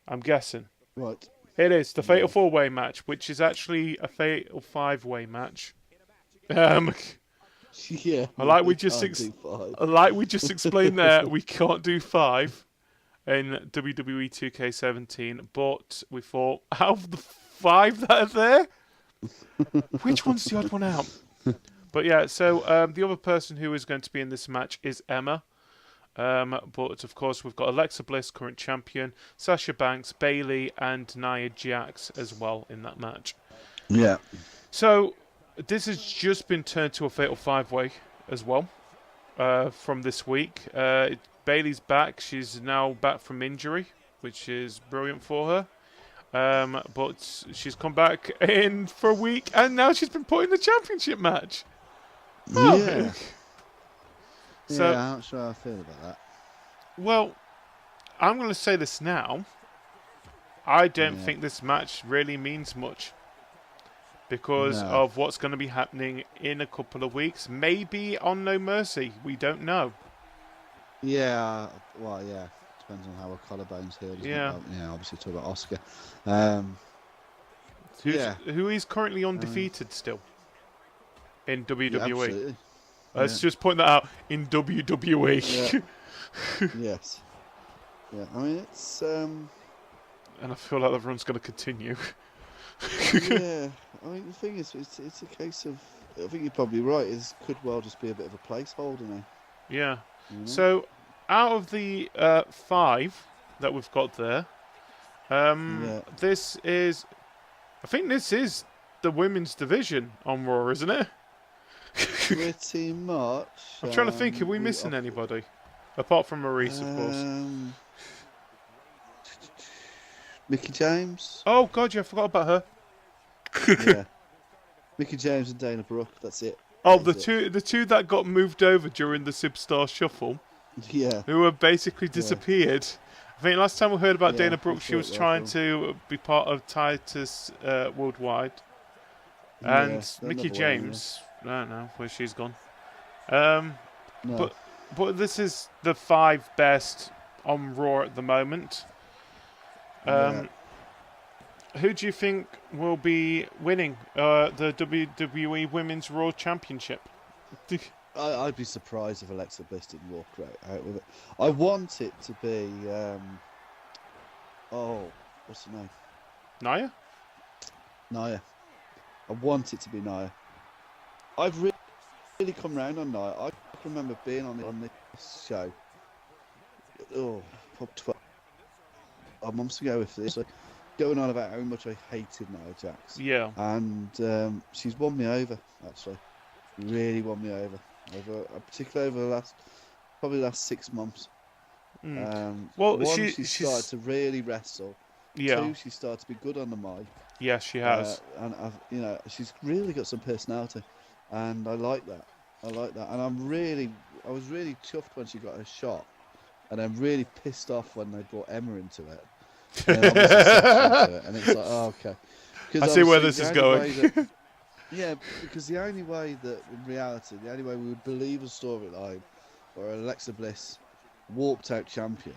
I'm guessing. Right. It is the Fatal 4-Way match, which is actually a Fatal 5-Way match. Yeah. Like we just explained there, we can't do 5 in WWE 2K17, but we thought, out of the 5 that are there, which one's the odd one out? But yeah, so the other person who is going to be in this match is Emma. But of course, we've got Alexa Bliss, current champion, Sasha Banks, Bayley, and Nia Jax as well in that match. Yeah. So this has just been turned to a Fatal 5-Way as well from this week. Bayley's back. She's now back from injury, which is brilliant for her. But she's come back in for a week, and now she's been put in the championship match. Yeah. So, I'm not sure how I feel about that. Well, I'm going to say this now. I don't think this match really means much because of what's going to be happening in a couple of weeks. Maybe on No Mercy. We don't know. Yeah. Well, yeah. Depends on how her collarbone's healed. Yeah. Obviously talk about Oscar. Who is currently undefeated still in WWE. Yeah, absolutely. Let's just point that out in WWE. Yeah. Yes. Yeah. I mean, it's. And I feel like everyone's going to continue. Yeah. I mean, the thing is, it's a case of. I think you're probably right. It could well just be a bit of a placeholder now. Yeah. You know? So, out of the 5 that we've got there, this is. I think this is the women's division on Raw, isn't it? Pretty much. I'm trying to think, are we missing anybody? Apart from Maurice, of course. Mickey James. Oh, God, yeah, I forgot about her. Yeah. Mickey James and Dana Brooke, that's it. Oh, the two that got moved over during the Superstar Shuffle. Yeah. Who were basically disappeared. I think last time we heard about Dana Brooke, she was trying to be part of Titus Worldwide. And Mickey James... I don't know where she's gone. But this is the 5 best on Raw at the moment. Who do you think will be winning the WWE Women's Raw Championship? I'd be surprised if Alexa Bliss didn't walk out with it. I want it to be... what's her name? Nia? Nia. I want it to be Nia. I've really come round on Nia. I can remember being on this show. Probably 12 months ago with this. Going on about how much I hated Nia Jax. Yeah. And she's won me over, actually. Really won me over. Particularly over the last 6 months. Well, she started to really wrestle. Yeah. 2, she started to be good on the mic. Yes, she has. And she's really got some personality, and I like that. And I was really chuffed when she got her shot, and I'm really pissed off when they brought Emma into it. And then obviously Sasha into it, and it's like, oh, okay. I see where this is going. Yeah, because the only way that, in reality, the only way we would believe a storyline or Alexa Bliss warped out champion,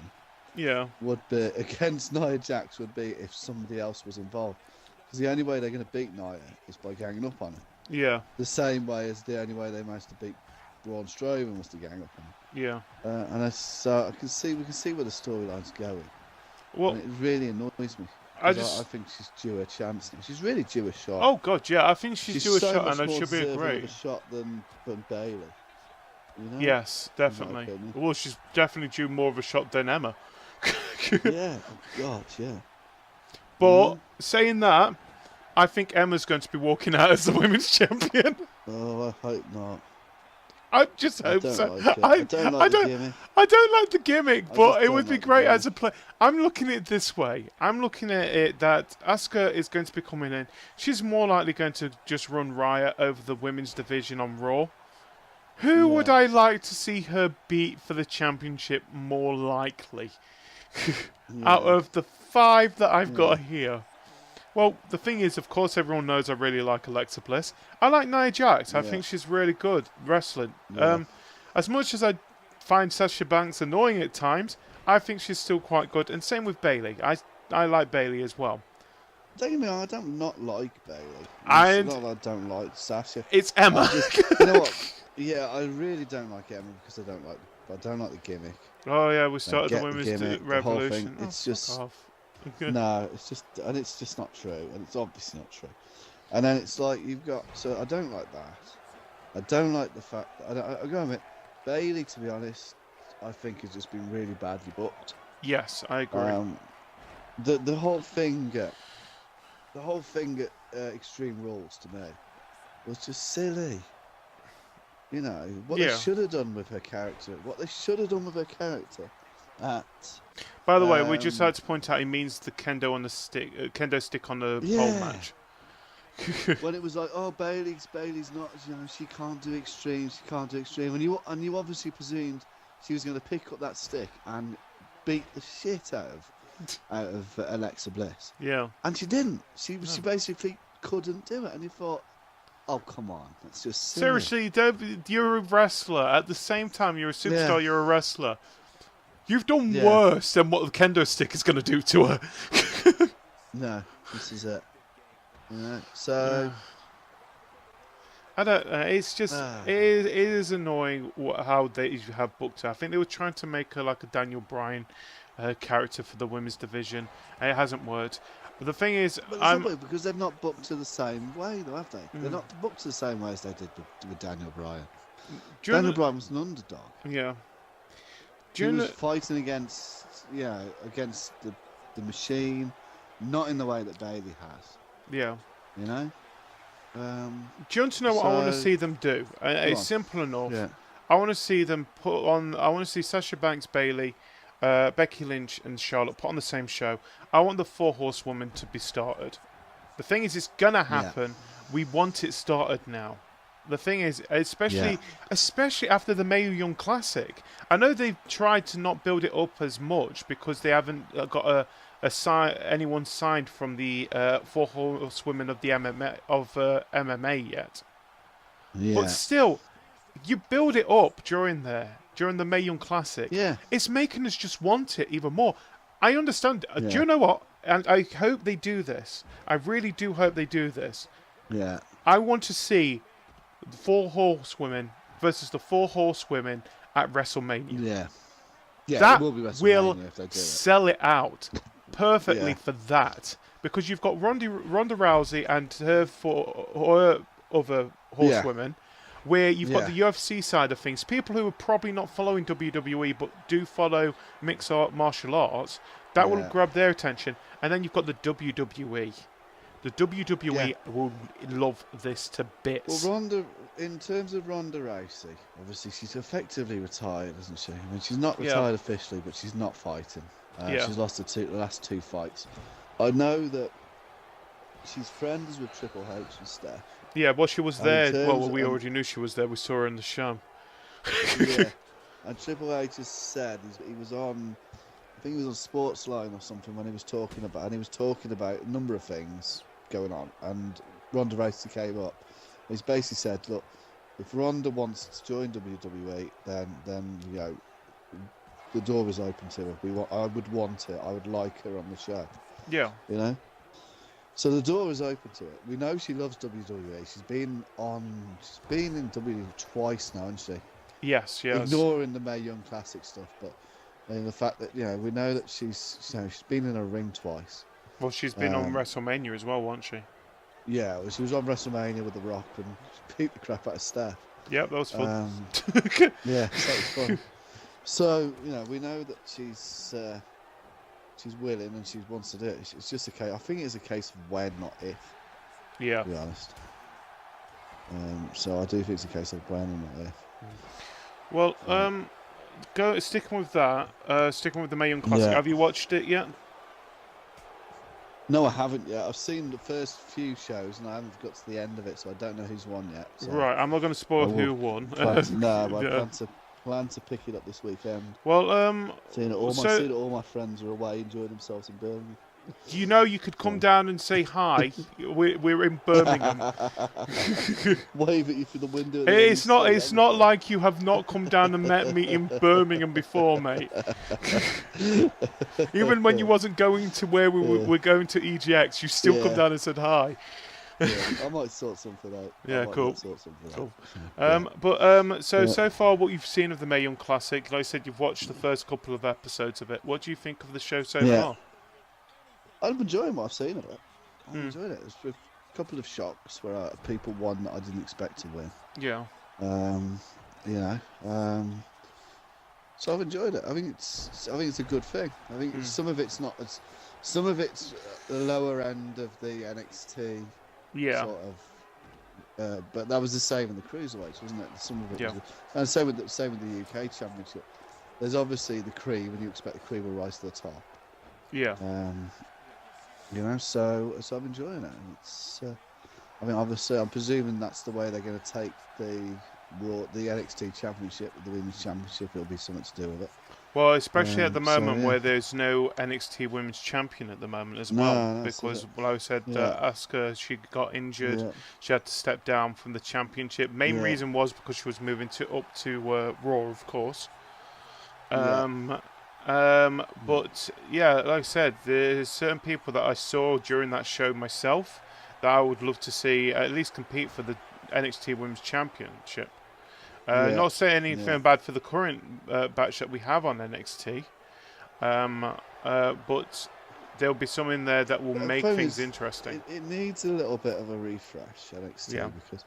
would be against Nia Jax would be if somebody else was involved. Because the only way they're going to beat Nia is by ganging up on her. Yeah. The same way as the only way they managed to beat Braun Strowman was to gang up on her. Yeah. And we can see where the storyline's going. Well, and it really annoys me. I think she's due a chance now. She's really due a shot. Oh God, yeah, I think she's due a shot, and it should be great. A shot than Bayley. You know? Yes, definitely. Well, she's definitely due more of a shot than Emma. Yeah, oh God, yeah. But saying that, I think Emma's going to be walking out as the women's champion. Oh, I hope not. I just hope so. I don't like the gimmick, but it would be great as a play. I'm looking at it this way. I'm looking at it that Asuka is going to be coming in. She's more likely going to just run riot over the women's division on Raw. Who would I like to see her beat for the championship more likely? Out of the 5 that I've got here. Well, the thing is, of course, everyone knows I really like Alexa Bliss. I like Nia Jax. I think she's really good wrestling. Yeah. As much as I find Sasha Banks annoying at times, I think she's still quite good. And same with Bayley. I like Bayley as well. Don't get me wrong, I don't not like Bayley. I don't like Sasha. It's Emma. You know what? Yeah, I really don't like Emma because I don't like the gimmick. Oh yeah, we started the women's revolution. The whole thing, it's just. No, it's just not true, and it's obviously not true. And then it's like so I don't like that. I don't like the fact that I go with Bayley. To be honest, I think has just been really badly booked. Yes, I agree. The whole thing at Extreme Rules to me was just silly. You know what they should have done with her character. By the way, we just had to point out he means the kendo stick on the pole match. When it was like, oh, Bayley's not, she can't do extreme, and you obviously presumed she was going to pick up that stick and beat the shit out of Alexa Bliss. Yeah, and she didn't. She basically couldn't do it, and you thought, oh, come on, that's just silly. Seriously, you're a wrestler. At the same time, you're a superstar. You're a wrestler. You've done worse than what the kendo stick is going to do to her. No, this is it. So I don't know. It's just it is annoying how they have booked her. I think they were trying to make her like a Daniel Bryan character for the women's division, and it hasn't worked. But the thing is, because they've not booked her the same way, though, have they? They're not booked the same way as they did with Daniel Bryan. Daniel Bryan was an underdog. Yeah. He was fighting against the machine, not in the way that Bayley has. Yeah. You know? Do you want to know what I want to see them do? It's simple enough. Yeah. I want to see them I want to see Sasha Banks, Bayley, Becky Lynch and Charlotte put on the same show. I want the 4 horsewomen to be started. The thing is, it's going to happen. Yeah. We want it started now. The thing is, especially after the Mae Young Classic, I know they've tried to not build it up as much because they haven't got anyone signed from the 4 horsewomen of the MMA yet. Yeah. But still, you build it up during the Mae Young Classic. Yeah. It's making us just want it even more. I understand. Yeah. Do you know what? And I hope they do this. I really do hope they do this. Yeah. I want to see the 4 horsewomen versus the 4 horsewomen at WrestleMania. Yeah. Yeah, that it will be WrestleMania will if they do sell it out perfectly for that. Because you've got Ronda Rousey and her 4 other horsewomen, where you've got the UFC side of things. People who are probably not following WWE but do follow mixed martial arts, that will grab their attention. And then you've got the WWE. The WWE will love this to bits. Well, in terms of Ronda Rousey, obviously she's effectively retired, isn't she? I mean, she's not retired officially, but she's not fighting. She's lost the last 2 fights. I know that she's friends with Triple H and Steph. Yeah, well, she was there. Well, we already knew she was there. We saw her in the show. Yeah, and Triple H has said he was on, I think he was on Sportsline or something when he was talking about, a number of things going on, and Ronda Rousey came up. He's basically said, look, if Ronda wants to join WWE, then you know, the door is open to her. I would want her. I would like her on the show. Yeah. You know? So the door is open to it. We know she loves WWE. She's been in WWE twice now, hasn't she? Yes, yes. Ignoring the Mae Young Classic stuff, but the fact that, you know, we know that she's been in a ring twice. Well, she's been on WrestleMania as well, wasn't she? Yeah, well, she was on WrestleMania with The Rock and beat the crap out of Steph. Yep, that was fun. Yeah, that was fun. So, you know, we know that she's willing and she wants to do it. It's just a case. I think it's a case of when, not if. Yeah. To be honest. So I do think it's a case of when and not if. Well, sticking with that. Sticking with the Mae Young Classic. Yeah. Have you watched it yet? No, I haven't yet. I've seen the first few shows and I haven't got to the end of it, so I don't know who's won yet. So right, I'm not going to spoil who won. I plan to pick it up this weekend. Well, seeing all my friends are away enjoying themselves in Birmingham. You know, you could come down and say hi. We're in Birmingham. Wave at you through the window. It's not like you have not come down and met me in Birmingham before, mate. Even when you wasn't going to where we were going to EGX, you still come down and said hi. Yeah, I might sort something out. Yeah, cool. Out. So far, what you've seen of the Mae Young Classic, like I said, you've watched the first couple of episodes of it. What do you think of the show so far? I'm enjoying what I've seen of it. I'm enjoying it. There's a couple of shocks where people won that I didn't expect to win. Yeah. So I've enjoyed it. I think it's a good thing. I think some of it's the lower end of the NXT. Yeah. Sort of. But that was the same in the cruiserweights, wasn't it? Some of it. And same with the UK Championship. There's obviously the cream, and you expect the cream will rise to the top. Yeah. So I'm enjoying it. It's, obviously, I'm presuming that's the way they're going to take the NXT Championship, the Women's Championship. It'll be something to do with it. Well, especially at the moment where there's no NXT Women's Champion at the moment as well, because, like I said, Asuka, she got injured. Yeah. She had to step down from the championship. Main reason was because she was moving up to Raw, of course. But yeah, like I said, there's certain people that I saw during that show myself that I would love to see at least compete for the NXT Women's Championship. Not saying anything bad for the current batch that we have on NXT, but there'll be some in there that will make things interesting. It needs a little bit of a refresh, NXT, because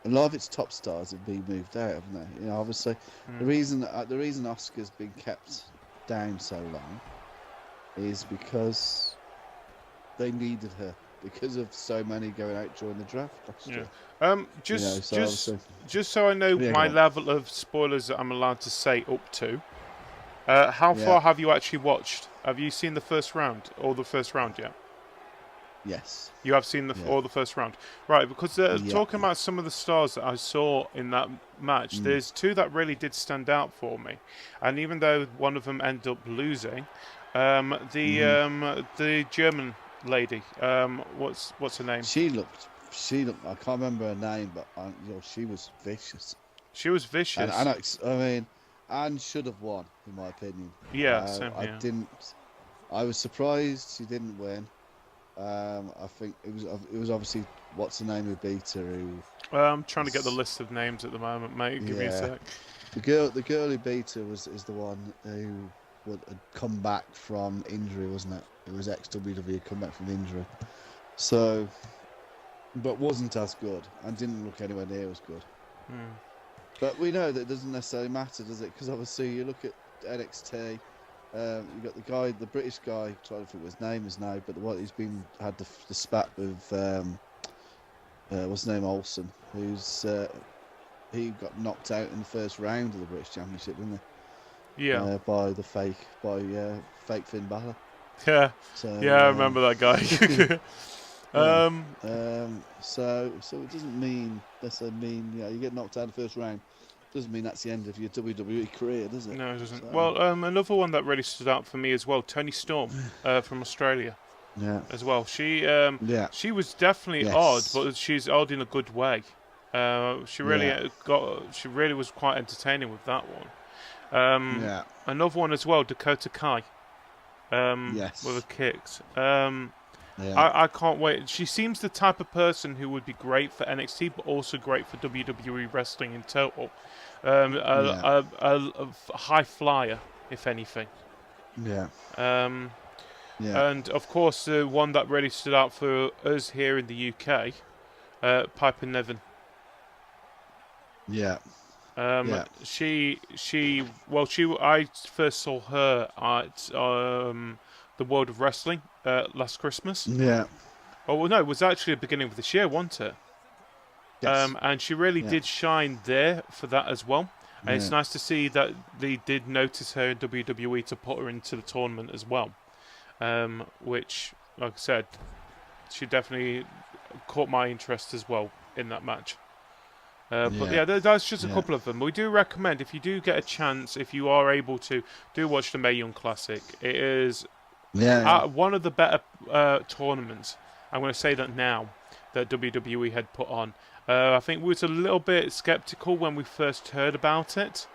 a lot of its top stars have been moved out, haven't they? You know, obviously, the reason Asuka's been kept down so long is because they needed her because of so many going out during the draft last year. Just so I know my level of spoilers that I'm allowed to say up to. How far have you actually watched? Have you seen the first round or the first round yet? Yes. You have seen all the first round, right? Because talking about some of the stars that I saw in that match, there's two that really did stand out for me, and even though one of them ended up losing, the German lady, what's her name? She looked. I can't remember her name, but she was vicious. She was vicious. And should have won, in my opinion. Yeah, same here. I was surprised she didn't win. I think it was obviously what's the name who beat her. I'm trying to get the list of names at the moment, mate. Give me a sec. The girl who beat her is the one who had come back from injury, wasn't it? It was ex-WWE come back from injury. So, but wasn't as good and didn't look anywhere near as good. But we know that it doesn't necessarily matter, does it? Because obviously you look at NXT. You got the British guy. I'm trying to think what his name is now, but he's had the spat with what's his name, Olsen, who's he got knocked out in the first round of the British Championship, didn't he? Yeah. By fake Finn Balor. Yeah. So, yeah, I remember that guy. So it doesn't mean, you get knocked out in the first round. Doesn't mean that's the end of your WWE career, does it? No, it doesn't. So. Well, another one that really stood out for me as well, Toni Storm from Australia. Yeah. As well, she was definitely Yes. odd, but she's odd in a good way. She really was quite entertaining with that one. Another one as well, Dakota Kai. Yes. With the kicks. I can't wait. She seems the type of person who would be great for NXT, but also great for WWE wrestling in total. A high flyer, if anything. Yeah. And of course, the one that really stood out for us here in the UK, Piper Niven. Yeah. I first saw her at the World of Wrestling last Christmas. Yeah. Oh well, no, it was actually the beginning of this year, wasn't it? Yes. And she really did shine there for that as well. And it's nice to see that they did notice her in WWE to put her into the tournament as well. Which, like I said, she definitely caught my interest as well in that match. But yeah, that's just a couple of them. We do recommend, if you do get a chance, if you are able to, do watch the Mae Young Classic. It is one of the better tournaments, I'm going to say that now, that WWE had put on. I think we was a little bit skeptical when we first heard about it,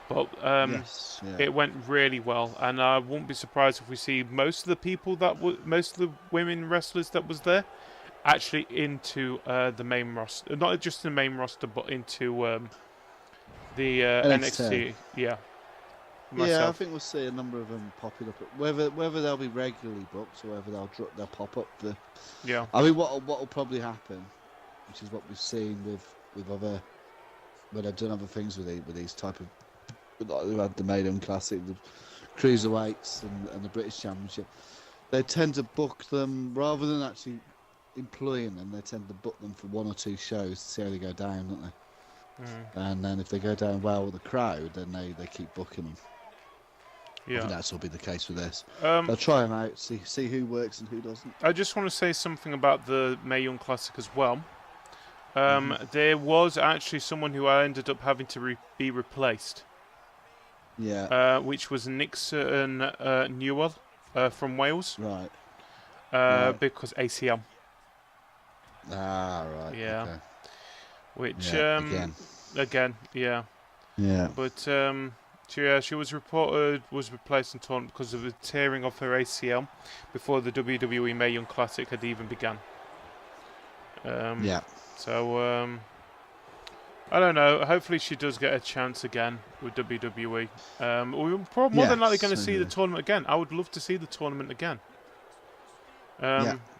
but it went really well, and I wouldn't be surprised if we see most of the people most of the women wrestlers that was there actually into the main roster, not just the main roster, but into the NXT. Yeah. Yeah, I think we'll see a number of them popping up. Whether they'll be regularly booked or whether they'll pop up. I mean, what will probably happen, which is what we've seen with other, when they've done other things with these type of, like we had the Mae Young Classic, the Cruiserweights and the British Championship. They tend to book them rather than actually employing them. They tend to book them for one or two shows to see how they go down, don't they? And then if they go down well with the crowd, then they keep booking them. Yeah, I think that's will be the case with this. They'll try them out, see who works and who doesn't. I just want to say something about the Mae Young Classic as well. There was actually someone who I ended up having to be replaced. Yeah. Which was Nixon Newell from Wales. Right. Because ACL. Ah, right. Yeah. Okay. Which again, yeah. Yeah. But she was replaced in tournament because of the tearing of her ACL before the WWE Mae Young Classic had even begun. So I don't know. Hopefully she does get a chance again with WWE. We're probably more than likely going to see the tournament again. I would love to see the tournament again.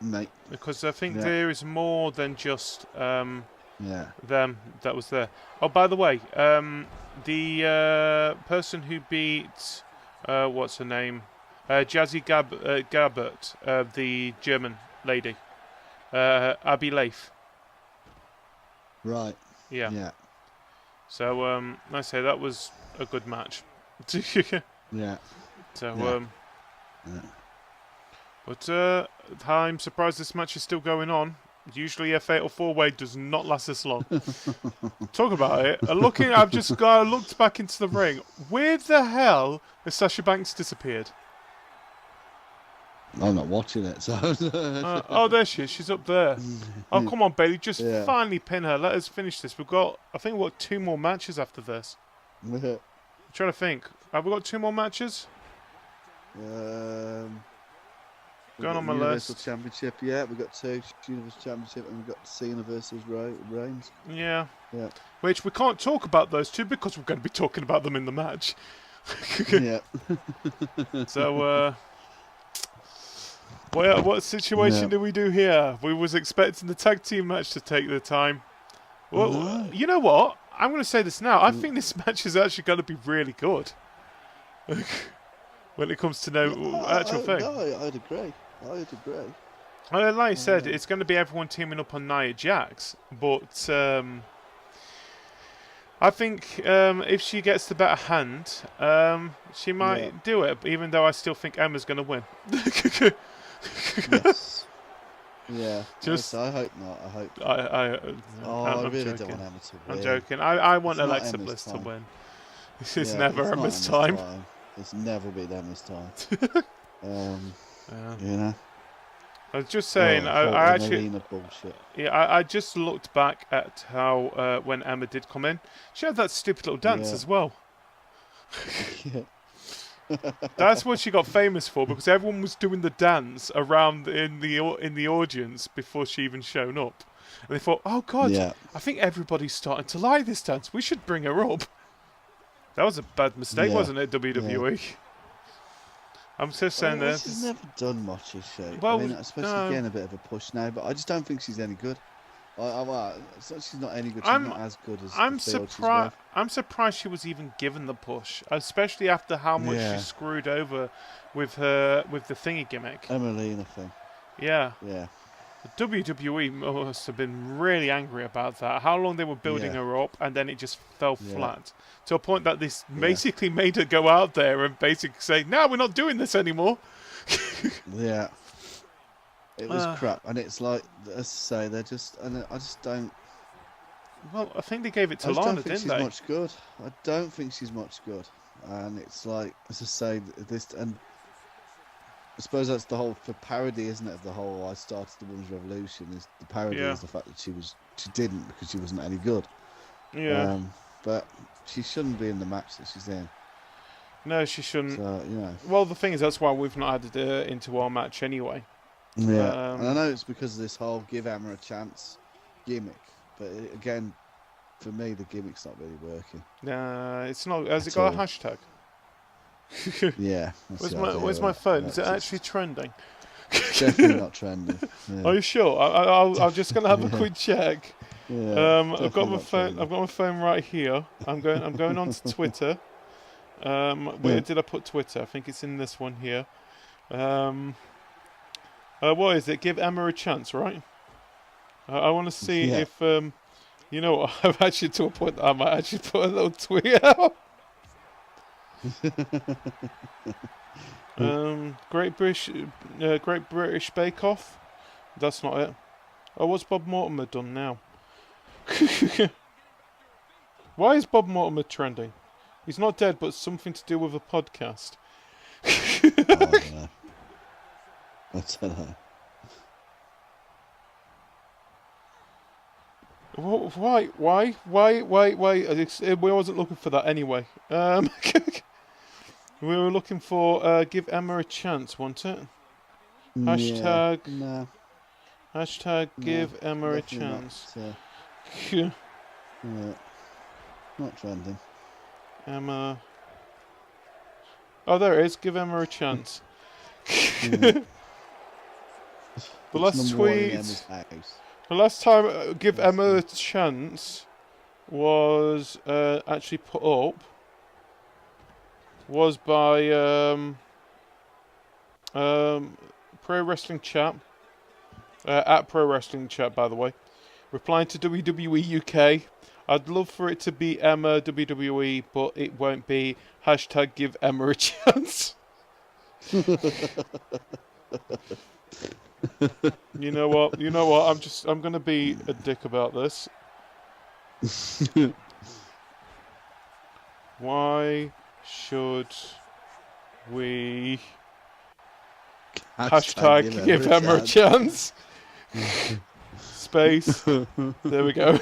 Mate. Because I think there is more than just them that was there. Oh, by the way, the person who beat what's her name, Jazzy Gabbert, the German lady, Abby Leif. Right. Yeah. So I say that was a good match. Yeah. So but I'm surprised this match is still going on. Usually a fatal four-way does not last this long. Talk about it. I've just looked back into the ring. Where the hell has Sasha Banks disappeared? I'm not watching it, so. Oh, there she is. She's up there. Oh, come on, Bailey. Just finally pin her. Let us finish this. I think we've got 2 more matches after this. I'm trying to think. Have we got 2 more matches? Going on my Universal list. Championship, we've got 2 Universal Championship, and we've got Cena versus Reigns. Yeah. Which we can't talk about those 2 because we're going to be talking about them in the match. Yeah. So, what situation do we do here? We was expecting the tag team match to take the time. Well, you know what? I'm going to say this now. I think this match is actually going to be really good. When it comes to actual thing. No, I'd agree. Like I said, it's going to be everyone teaming up on Nia Jax, but I I think if she gets the better hand, she might do it. Even though I still think Emma's going to win. Yes. Yeah. I hope not. I hope. I really don't want Emma to win. I'm joking. I want Alexa Bliss to win. This is never Emma's time. It's never been Emma's time. You know. I was just saying, I actually, bullshit. I just looked back at how when Emma did come in, she had that stupid little dance as well. That's what she got famous for, because everyone was doing the dance around in the audience before she even shown up, and they thought, "Oh God, I think everybody's starting to like this dance. We should bring her up." That was a bad mistake, wasn't it, WWE? Yeah. I'm just saying that she's never done much, is she? Well, I mean, especially getting a bit of a push now, but I just don't think she's any good. It's not she's not any good. She's not as good as I'm surprised. I'm surprised she was even given the push, especially after how much she screwed over with the thingy gimmick. Emelina thing. Yeah. Yeah. The WWE must have been really angry about that. How long they were building her up, and then it just fell flat to a point that this basically made her go out there and basically say, "No, we're not doing this anymore." Yeah. It was crap, and it's like, as I say, they're just, and I just don't. Well, I think they gave it to Lana, didn't they? I don't think she's much good. I don't think she's much good, and it's like, as I say, this, and I suppose that's the whole parody, isn't it? Of the whole I started the Women's Revolution is the parody is the fact that she didn't because she wasn't any good. Yeah. But she shouldn't be in the match that she's in. No, she shouldn't. So, Well, the thing is, that's why we've not added her into our match anyway. Yeah, and I know it's because of this whole give Emma a chance gimmick, but again, for me, the gimmick's not really working. Nah, it's not. Has it got a hashtag? Yeah. Where's my phone? Is it actually trending? Definitely not trending. Yeah. Are you sure? I'm just gonna have a quick check. Yeah, I've got my phone. I've got my phone right here. I'm going on to Twitter. Where did I put Twitter? I think it's in this one here. What is it? Give Emma a chance, right? I want to see if you know what? I've actually to a point that I might actually put a little tweet out. Great British Bake Off. That's not it. Oh, what's Bob Mortimer done now? Why is Bob Mortimer trending? He's not dead, but something to do with a podcast. I don't know. Why? We wasn't looking for that anyway. We were looking for give Emma a chance, wasn't it? Hashtag. No. Hashtag give Emma a chance. Not trending. Emma. Oh, there it is. Give Emma a chance. The last tweet. The last time give Emma a chance was actually put up was by Pro Wrestling Chat at Pro Wrestling Chat, by the way, replying to WWE UK. I'd love for it to be Emma WWE, but it won't be. Hashtag give Emma a chance. You know what? I'm gonna be a dick about this. Why should we hashtag give Emma a chance? Space. There we go.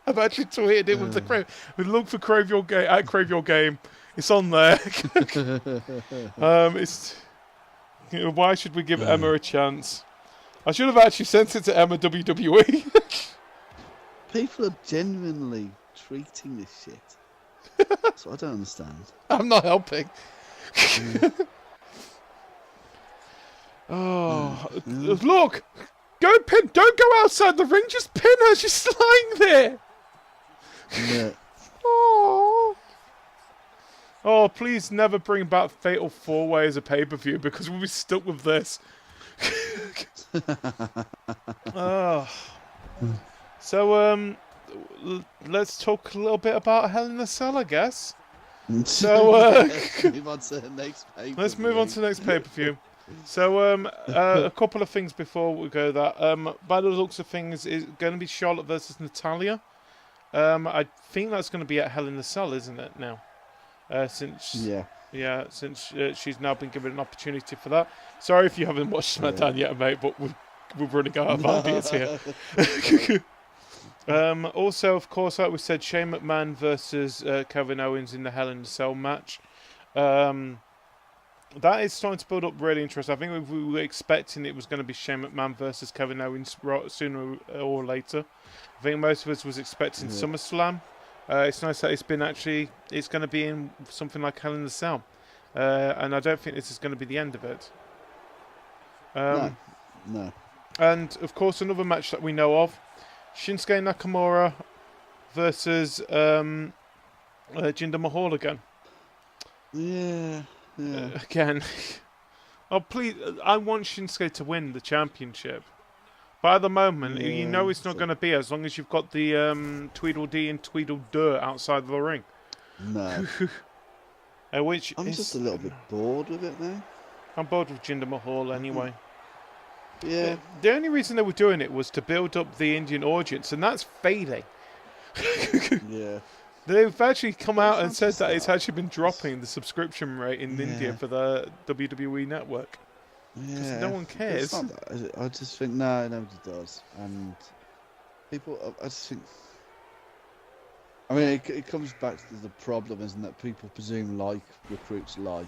I've actually tweeted it with the Crave. Look for Crave Your Game at Crave Your Game. It's on there. It's. Why should we give Emma a chance? I should have actually sent it to Emma WWE. People are genuinely treating this shit. That's what I don't understand. I'm not helping. Oh, look! Go pin! Don't go outside the ring. Just pin her. She's lying there. Yeah. Oh, please never bring back Fatal 4-Way as a pay-per-view because we'll be stuck with this. Oh. So, let's talk a little bit about Hell in a Cell, I guess. So move on to the next pay-per-view. Let's move on to the next pay-per-view. So a couple of things before we go. By the looks of things, is going to be Charlotte versus Natalya. I think that's going to be at Hell in a Cell, isn't it now? Since she's now been given an opportunity for that. Sorry if you haven't watched SmackDown yet, mate, but we're running out of ideas here. Also, of course, like we said, Shane McMahon versus Kevin Owens in the Hell in a Cell match. That is starting to build up really interesting. I think we were expecting it was going to be Shane McMahon versus Kevin Owens sooner or later. I think most of us was expecting SummerSlam. It's nice that it's going to be in something like Hell in a Cell. And I don't think this is going to be the end of it. No. And, of course, another match that we know of. Shinsuke Nakamura versus Jinder Mahal again. Yeah. Again. Oh, please. I want Shinsuke to win the championship. But at the moment, you know it's not going to be as long as you've got the Tweedledee and Tweedledee outside of the ring. No. I'm just a little bit bored with it now. I'm bored with Jinder Mahal anyway. Yeah. The only reason they were doing it was to build up the Indian audience, and that's failing. Yeah. They've actually come out and said that it's actually been dropping the subscription rate in India for the WWE network. Yeah. No one cares. It's not that, is it? I just think nobody does, and people. I just think. I mean, it comes back to the problem, isn't it? People presume recruits like.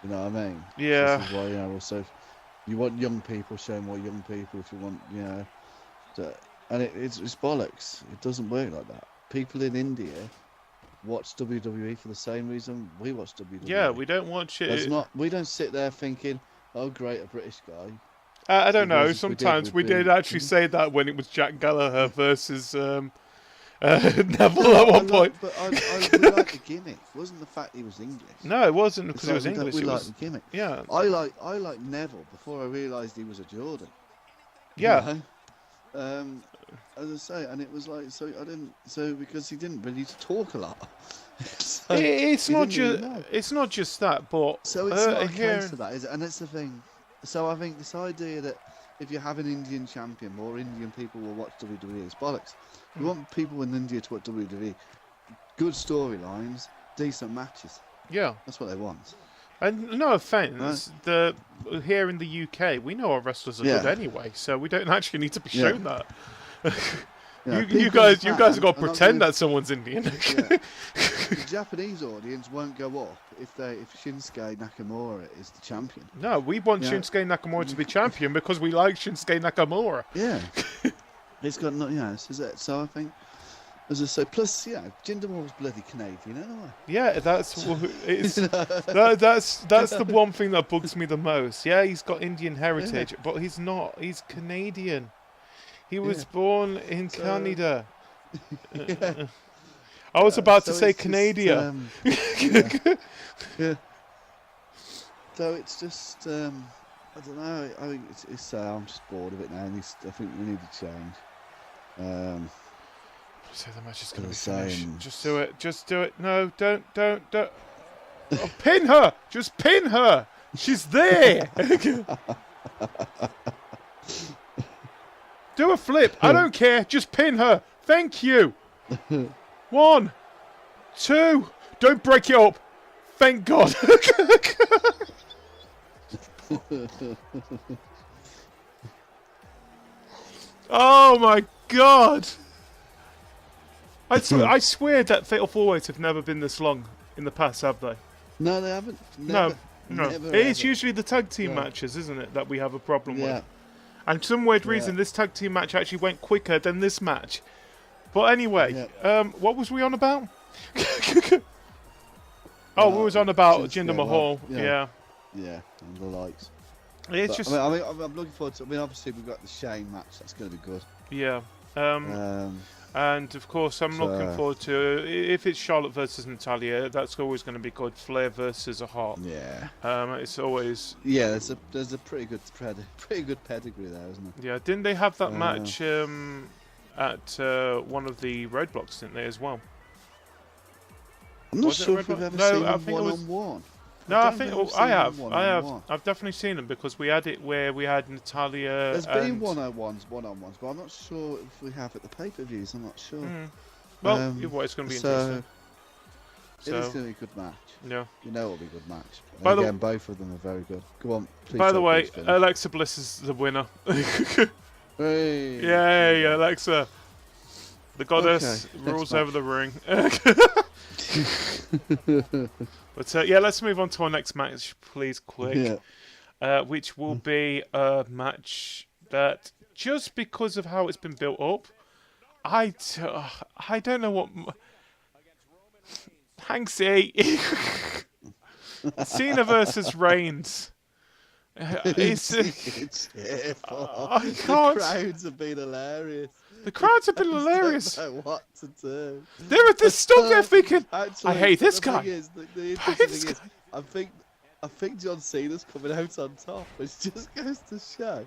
You know what I mean? Yeah. This is why, also. You want young people, show more young people if you want, and it's bollocks. It doesn't work like that. People in India watch WWE for the same reason we watch WWE. Yeah, we don't watch it. We don't sit there thinking, "Oh, great, a British guy." I don't know. Sometimes we did actually say that when it was Jack Gallagher versus Neville at one point. But I like the gimmick. It wasn't the fact he was English. No, it wasn't because he was English. We like the gimmick. Yeah. I like Neville before I realised he was a Jordan. Yeah. As I say, and it was like because he didn't really talk a lot. It's not just that, but so it's not a case of that, is it? And that's the thing. So I think this idea that if you have an Indian champion, more Indian people will watch WWE. It's bollocks. We want people in India to watch WWE. Good storylines, decent matches. Yeah, that's what they want. And no offense, here in the UK, we know our wrestlers are good anyway, so we don't actually need to be shown that. You guys have got to pretend that someone's Indian. The Japanese audience won't go off if Shinsuke Nakamura is the champion. No, we want Shinsuke Nakamura to be champion because we like Shinsuke Nakamura. Yeah. It's got this is it. So I think, as I say, plus Jinder Mahal's bloody Canadian anyway. Yeah, that's that's the one thing that bugs me the most. Yeah, he's got Indian heritage, but he's not. He's Canadian. He was born in Canada. I was about to say Canada. So it's just I don't know. I think it's I'm just bored of it now. I think we need to change. So the match is going to be finished. Just do it. Just do it. No, don't. Oh, pin her. Just pin her. She's there. Do a flip. I don't care. Just pin her. Thank you. 1, 2. Don't break it up. Thank God. Oh my God. I swear that Fatal 4-Ways have never been this long in the past, have they? No, they haven't. No. It's usually the tag team matches, isn't it, that we have a problem with. And for some weird reason, this tag team match actually went quicker than this match. But anyway, what was we on about? We was on about Jinder Mahal. Yeah, and the likes. It's just. I'm looking forward to. Obviously we've got the Shane match. That's going to be good. Yeah. And of course, I'm looking forward to if it's Charlotte versus Natalya. That's always going to be good. Flair versus a Hart. Yeah. It's always. Yeah, there's a pretty good pedigree there, isn't it? Yeah. Didn't they have that match? at one of the roadblocks, didn't they, as well? I'm not sure if we've ever seen them one-on-one. No, I think I have. I've definitely seen them because we had it where we had Natalia. There's been one-on-ones, but I'm not sure if we have at the pay-per-views. I'm not sure. Well, it's going to be interesting. It is going to be a good match. Yeah. You know it'll be a good match. And again, both of them are very good. Go on. Please. By the way, Alexa Bliss is the winner. Hey. Yay, Alexa. The goddess rules over the ring. But yeah, let's move on to our next match, please, quick. Yeah. Which will be a match that, just because of how it's been built up, I don't know what... Hanksy. Cena versus Reigns. It's I can't. The crowds have been hilarious. The crowds have been hilarious. I don't know what to do. They're stuck there thinking, I hate this guy. The interesting thing is, I think John Cena's coming out on top, which just goes to show.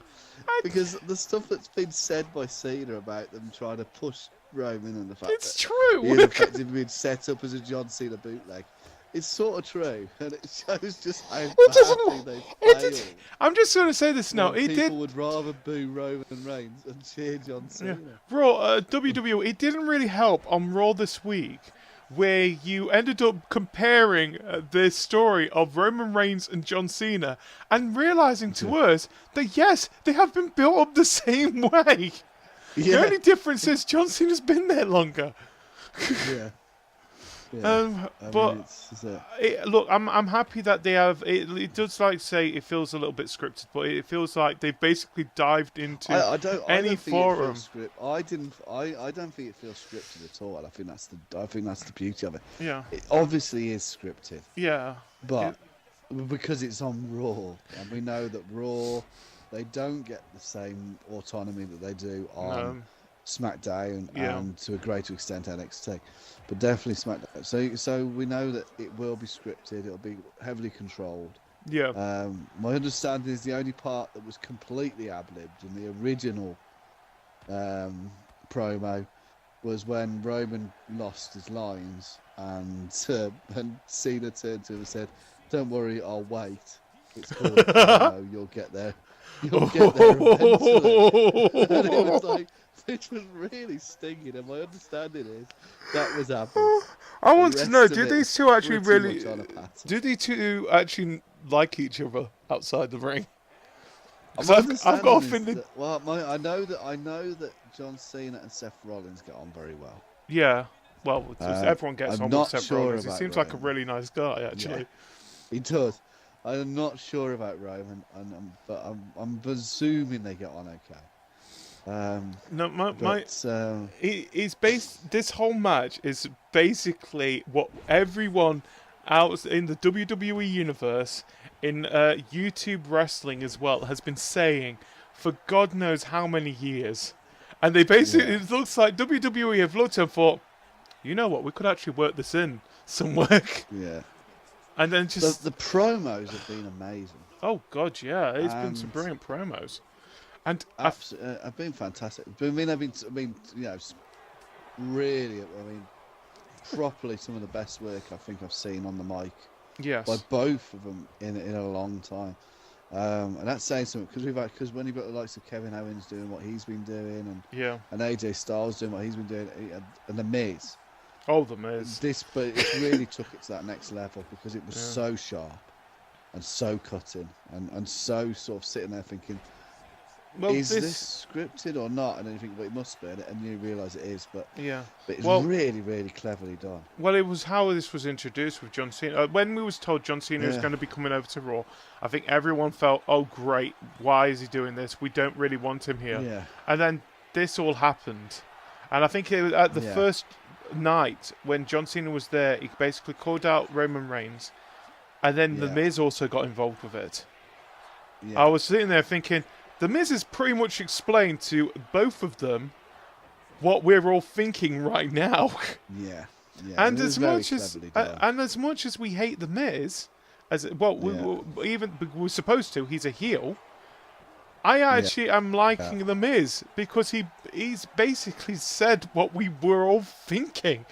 Because the stuff that's been said by Cena about them trying to push Roman and the fact it's true. He's effectively been set up as a John Cena bootleg. It's sort of true, and it shows just how badly they failed. I'm just going to say this now. People would rather boo Roman Reigns and cheer John Cena. Yeah. Raw, WWE, it didn't really help on Raw this week, where you ended up comparing the story of Roman Reigns and John Cena and realizing to us that, yes, they have been built up the same way. Yeah. The only difference is John Cena's been there longer. Yeah. But look, I'm happy that they have. It does say it feels a little bit scripted, but it feels like they've basically dived into any forum. I don't think it feels scripted at all. I think that's the beauty of it. Yeah. It obviously is scripted. Yeah. But because it's on Raw, and we know that Raw, they don't get the same autonomy that they do on SmackDown and to a greater extent NXT. But definitely SmackDown. So we know that it will be scripted. It'll be heavily controlled. Yeah. My understanding is the only part that was completely ad-libbed in the original promo was when Roman lost his lines and Cena turned to him and said, "Don't worry, I'll wait. It's called promo. You'll get there. You'll get there eventually." And it was like, which was really stinging, and my understanding is that was happening. I want to know, do these two actually like each other outside the ring? I've got a feeling. I know that John Cena and Seth Rollins get on very well. Yeah, well, everyone gets on with Seth Rollins. He seems like a really nice guy, actually. Yeah, he does. I'm not sure about Roman, but I'm presuming they get on okay. This whole match is basically what everyone out in the WWE universe, in YouTube wrestling as well, has been saying for God knows how many years. And they basically, it looks like WWE have looked and thought, you know what, we could actually work this in somewhere. Yeah. And then just the promos have been amazing. Oh God, yeah, it's been some brilliant promos. And I've been fantastic. Really, properly some of the best work I think I've seen on the mic. Yes. By both of them in a long time. And that's saying something because when you've got the likes of Kevin Owens doing what he's been doing, and AJ Styles doing what he's been doing, and The Miz. Oh, The Miz. But it really took it to that next level because it was so sharp and so cutting and so sort of sitting there thinking, is this scripted or not? And then you think, well, it must be, and you realise it is. But it's really, really cleverly done. Well, it was how this was introduced with John Cena. When we was told John Cena was going to be coming over to Raw, I think everyone felt, oh, great, why is he doing this? We don't really want him here. Yeah. And then this all happened. And I think it was at the first night when John Cena was there, he basically called out Roman Reigns. And then The Miz also got involved with it. Yeah. I was sitting there thinking, The Miz has pretty much explained to both of them what we're all thinking right now. Yeah. And as much as we hate The Miz, we're supposed to. He's a heel. I actually am liking The Miz because he's basically said what we were all thinking.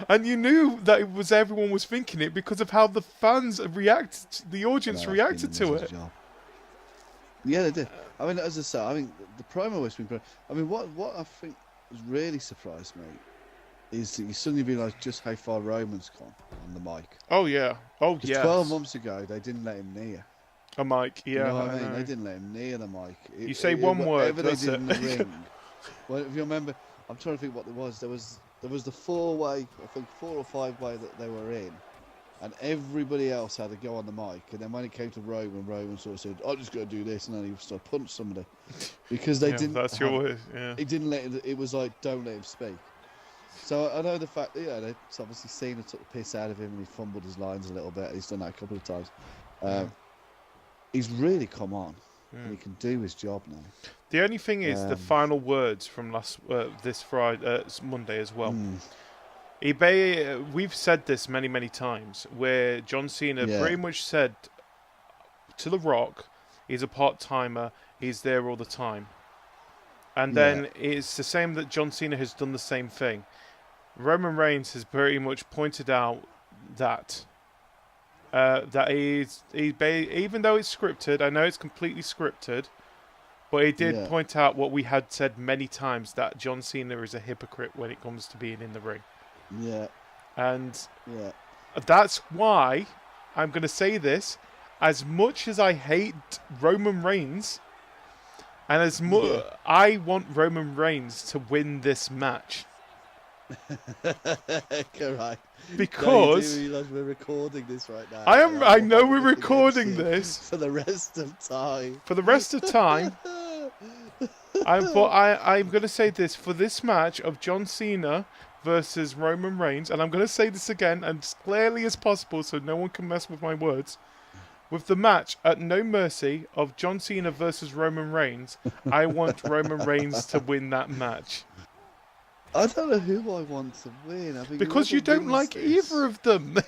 And you knew that everyone was thinking it because of how the fans reacted, the audience reacted to it. Yeah, they did. I mean, as I say, I mean, the promo was been. I mean, what I think has really surprised me is that you suddenly realise just how far Roman's gone on the mic. Oh yeah, 12 months ago they didn't let him near a mic. Yeah, you know what I mean? They didn't let him near the mic. You say one word. Whatever they did in the ring. Well, if you remember, I'm trying to think what there was. There was the 4-way, I think 4 or 5-way that they were in. And everybody else had to go on the mic. And then when it came to Roman sort of said, "I'm just going to do this," and then he started to punch somebody because they didn't. That's your word. Yeah. He didn't let it. It was like, don't let him speak. So I know the fact that it's obviously Cena took the piss out of him and he fumbled his lines a little bit. He's done that a couple of times. He's really come on. And he can do his job now. The only thing is the final words from this Friday, Monday as well. We've said this many times, where John Cena pretty much said to The Rock, he's a part-timer, he's there all the time. And then it's the same that John Cena has done the same thing. Roman Reigns has pretty much pointed out that even though it's scripted, I know it's completely scripted, but he did point out what we had said many times, that John Cena is a hypocrite when it comes to being in the ring. Yeah. And that's why I'm going to say this. As much as I hate Roman Reigns, and as much I want Roman Reigns to win this match. Correct. Because no, you do realize we're recording this right now. I know we're recording this for the rest of time. For the rest of time. I'm going to say this for this match of John Cena versus Roman Reigns, and I'm going to say this again as clearly as possible so no one can mess with my words. With the match at No Mercy of John Cena versus Roman Reigns, I want Roman Reigns to win that match. I don't know who I want to win. Because you don't like either of them.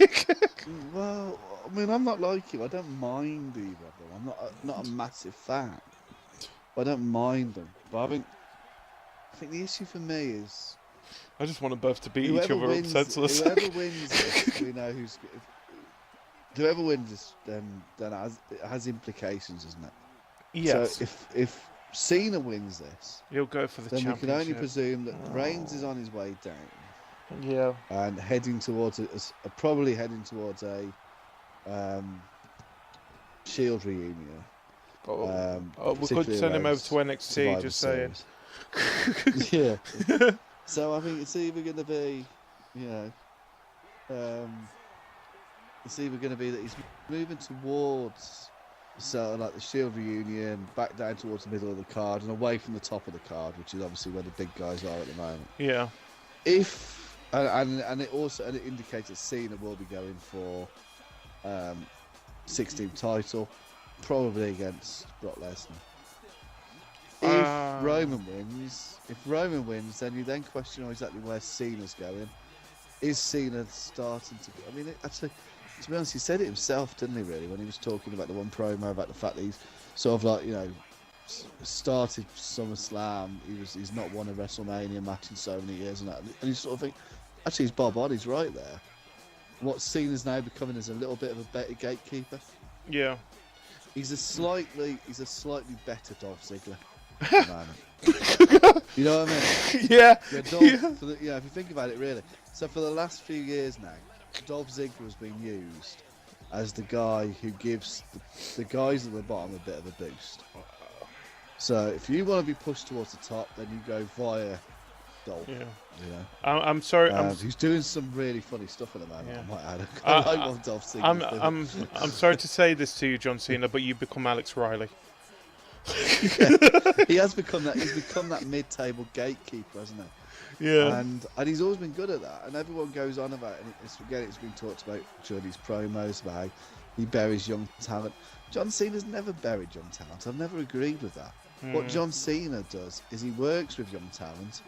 Well, I mean, I'm not like you. I don't mind either of them. I'm not a massive fan. I don't mind them. But I think the issue for me is, I just want them both to beat each other up senseless. Whoever wins this, we know who's. Whoever wins this, then it has implications, doesn't it? Yes. So if Cena wins this, he'll go for the championship. Then we can only presume that Reigns is on his way down. Yeah. And heading towards probably heading towards a Shield reunion. We could send him over to NXT. Just saying. Yeah. So I think it's either going to be, it's either going to be that he's moving towards, like the Shield reunion, back down towards the middle of the card and away from the top of the card, which is obviously where the big guys are at the moment. Yeah. And it indicates that Cena will be going for 16th title, probably against Brock Lesnar. If Roman wins, then you then question exactly where Cena's going. Is Cena starting to? I mean, actually, to be honest, he said it himself, didn't he? Really, when he was talking about the one promo about the fact that he's sort of like, started Summerslam. He's not won a WrestleMania match in so many years, and you sort of think, actually, he's Bob Oddy's right there. What Cena's now becoming is a little bit of a better gatekeeper. Yeah. He's a slightly better Dolph Ziggler. You know what I mean? Yeah. If you think about it, really. So for the last few years now, Dolph Ziggler has been used as the guy who gives the guys at the bottom a bit of a boost. So if you want to be pushed towards the top, then you go via Dolph. Yeah. I'm sorry. He's doing some really funny stuff at the moment. Yeah. I might add. I like what Dolph Ziggler. I'm sorry to say this to you, John Cena, but you've become Alex Riley. He has become that. He's become that mid-table gatekeeper, hasn't he? Yeah. And he's always been good at that. And everyone goes on about it. And it's been talked about during his promos about how he buries young talent. John Cena's never buried young talent. I've never agreed with that. What John Cena does is he works with young talent,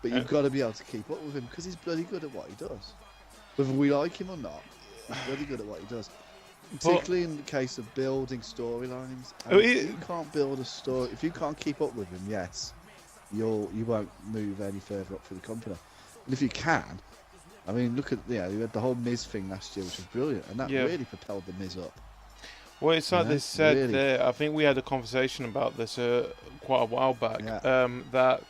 but you've got to be able to keep up with him because he's bloody good at what he does. Whether we like him or not, he's bloody good at what he does. Particularly in the case of building storylines. If you can't build a story, if you can't keep up with them, yes, you won't move any further up through the company. And if you can, I mean, look at you had the whole Miz thing last year, which was brilliant, and that really propelled the Miz up. Well, it's like they said there. I think we had a conversation about this quite a while back. That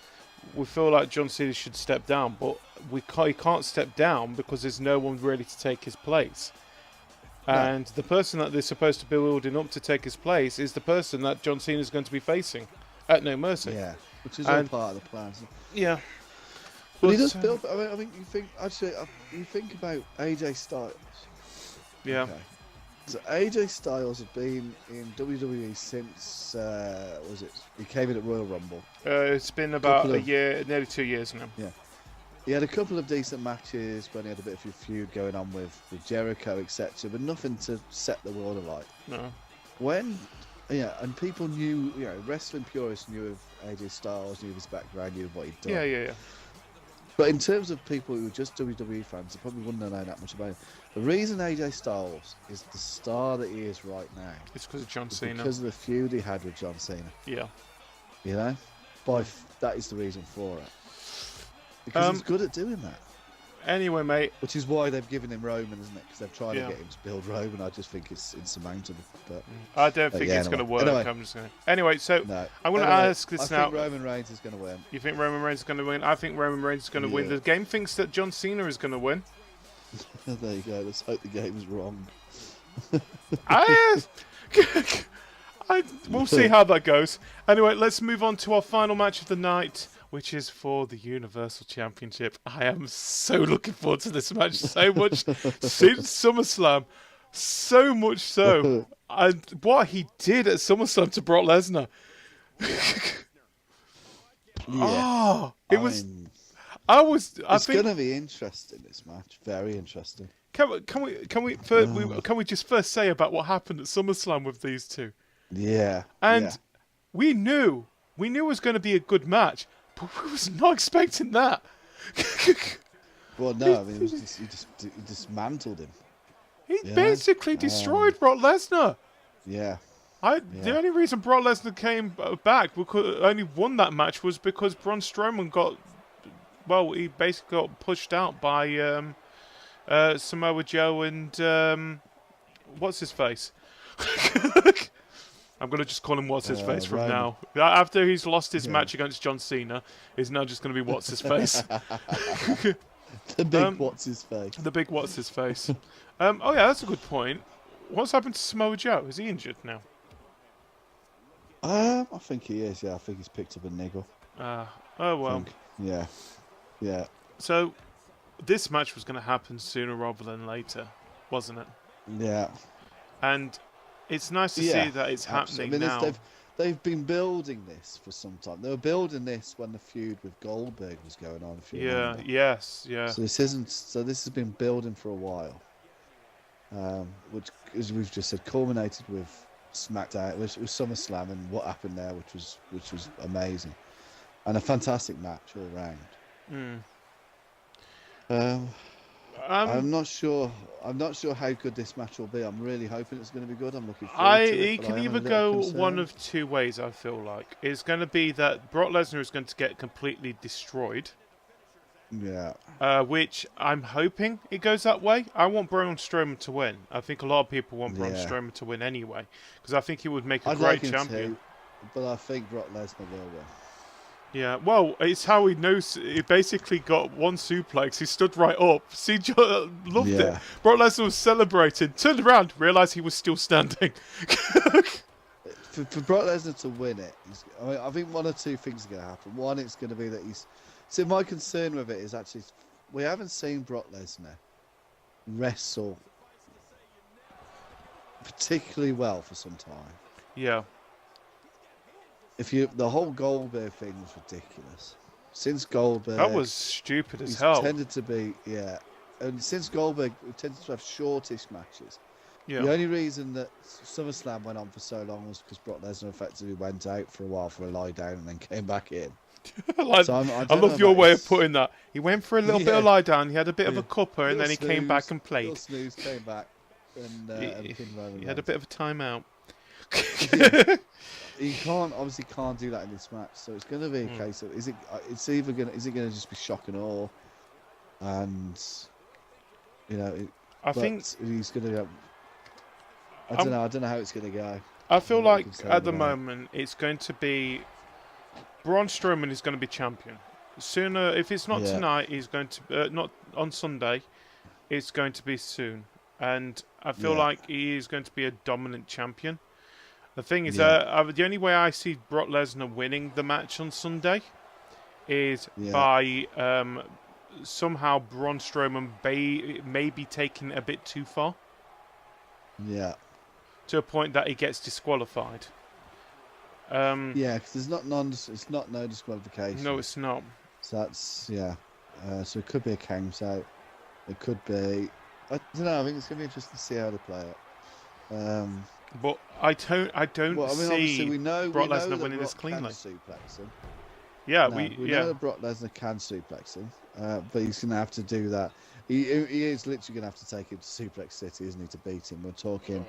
we feel like John Cena should step down, but he can't step down because there's no one really to take his place. And the person that they're supposed to be building up to take his place is the person that John Cena is going to be facing at No Mercy. Yeah, which is all part of the plan. Yeah. But he does build. I mean, you think about AJ Styles. Yeah. Okay. So AJ Styles has been in WWE since he came in at Royal Rumble. It's been about a year, nearly 2 years now. Yeah. He had a couple of decent matches when he had a bit of a feud going on with Jericho, etc., but nothing to set the world alight. No. And people knew, wrestling purists knew of AJ Styles, knew of his background, knew of what he'd done. Yeah. But in terms of people who were just WWE fans, they probably wouldn't know that much about him. The reason AJ Styles is the star that he is right now, it's because of John Cena. Because of the feud he had with John Cena. Yeah. That is the reason for it. Because he's good at doing that. Anyway, mate. Which is why they've given him Roman, isn't it? Because they've tried to get him to build Roman. I just think it's insurmountable. But I don't think it's going to work. Anyway, so I'm going to ask this now. I think Roman Reigns is going to win. You think Roman Reigns is going to win? I think Roman Reigns is going to win. The game thinks that John Cena is going to win. There you go. Let's hope the game's wrong. We'll see how that goes. Anyway, let's move on to our final match of the night, which is for the Universal Championship. I am so looking forward to this match so much since SummerSlam. So much so. And what he did at SummerSlam to Brock Lesnar. It's going to be interesting, this match. Very interesting. Can we just first say about what happened at SummerSlam with these two? Yeah. And we knew it was going to be a good match, but we was not expecting that. Well, no, I mean, he dismantled him. He basically destroyed Brock Lesnar. Yeah. The only reason Brock Lesnar came back, only won that match, was because Braun Strowman he basically got pushed out by Samoa Joe and what's his face? I'm going to just call him What's-His-Face from now. After he's lost his match against John Cena, he's now just going to be What's-His-Face. The big What's-His-Face. The big What's-His-Face. That's a good point. What's happened to Samoa Joe? Is he injured now? I think he is, I think he's picked up a niggle. Oh, well. Yeah. So, this match was going to happen sooner rather than later, wasn't it? Yeah. And it's nice to see that it's happening now. They've been building this for some time. They were building this when the feud with Goldberg was going on. Yes. So this has been building for a while, which, as we've just said, culminated with SmackDown, with SummerSlam, and what happened there, which was amazing, and a fantastic match all round. I'm not sure how good this match will be. I'm really hoping it's going to be good. I'm looking forward to it. It can either go one of two ways, I feel like. It's going to be that Brock Lesnar is going to get completely destroyed. Yeah. Which I'm hoping it goes that way. I want Braun Strowman to win. I think a lot of people want Braun Strowman to win anyway, because I think he would make a great champion. But I think Brock Lesnar will win. Yeah, well, it's how he knows. He basically got one suplex. He stood right up. Loved it. Brock Lesnar was celebrating. Turned around, realised he was still standing. for Brock Lesnar to win it, I think one or two things are going to happen. One, it's going to be that he's... So my concern with it is actually, we haven't seen Brock Lesnar wrestle particularly well for some time. Yeah. The whole Goldberg thing was ridiculous. Since Goldberg, that was stupid as hell. Tended to be, and since Goldberg, we tended to have shortish matches. Yeah. The only reason that SummerSlam went on for so long was because Brock Lesnar effectively went out for a while for a lie down and then came back in. I love your way of putting that. He went for a little bit of lie down. He had a bit of a cuppa, and then he came back and played. Snooze, came back. and pin Roman Reigns. He had a bit of a timeout. He obviously can't do that in this match, so it's going to be a case of is it going to just be shock and awe, and I think he's going to. I don't know how it's going to go. I feel like at the moment it's going to be Braun Strowman is going to be champion. Sooner, if it's not tonight, he's going to not on Sunday. It's going to be soon, and I feel like he is going to be a dominant champion. The thing is, the only way I see Brock Lesnar winning the match on Sunday is by somehow Braun Strowman may be taking it a bit too far. Yeah. To a point that he gets disqualified. Because it's not no disqualification. No, it's not. So that's so it could be a count out. It could be. I don't know. I think it's going to be interesting to see how they play it. But I don't see Brock Lesnar winning this cleanly. Yeah, we know that Brock Lesnar can suplex him, but he's going to have to do that. He is literally going to have to take him to Suplex City, isn't he, to beat him? We're talking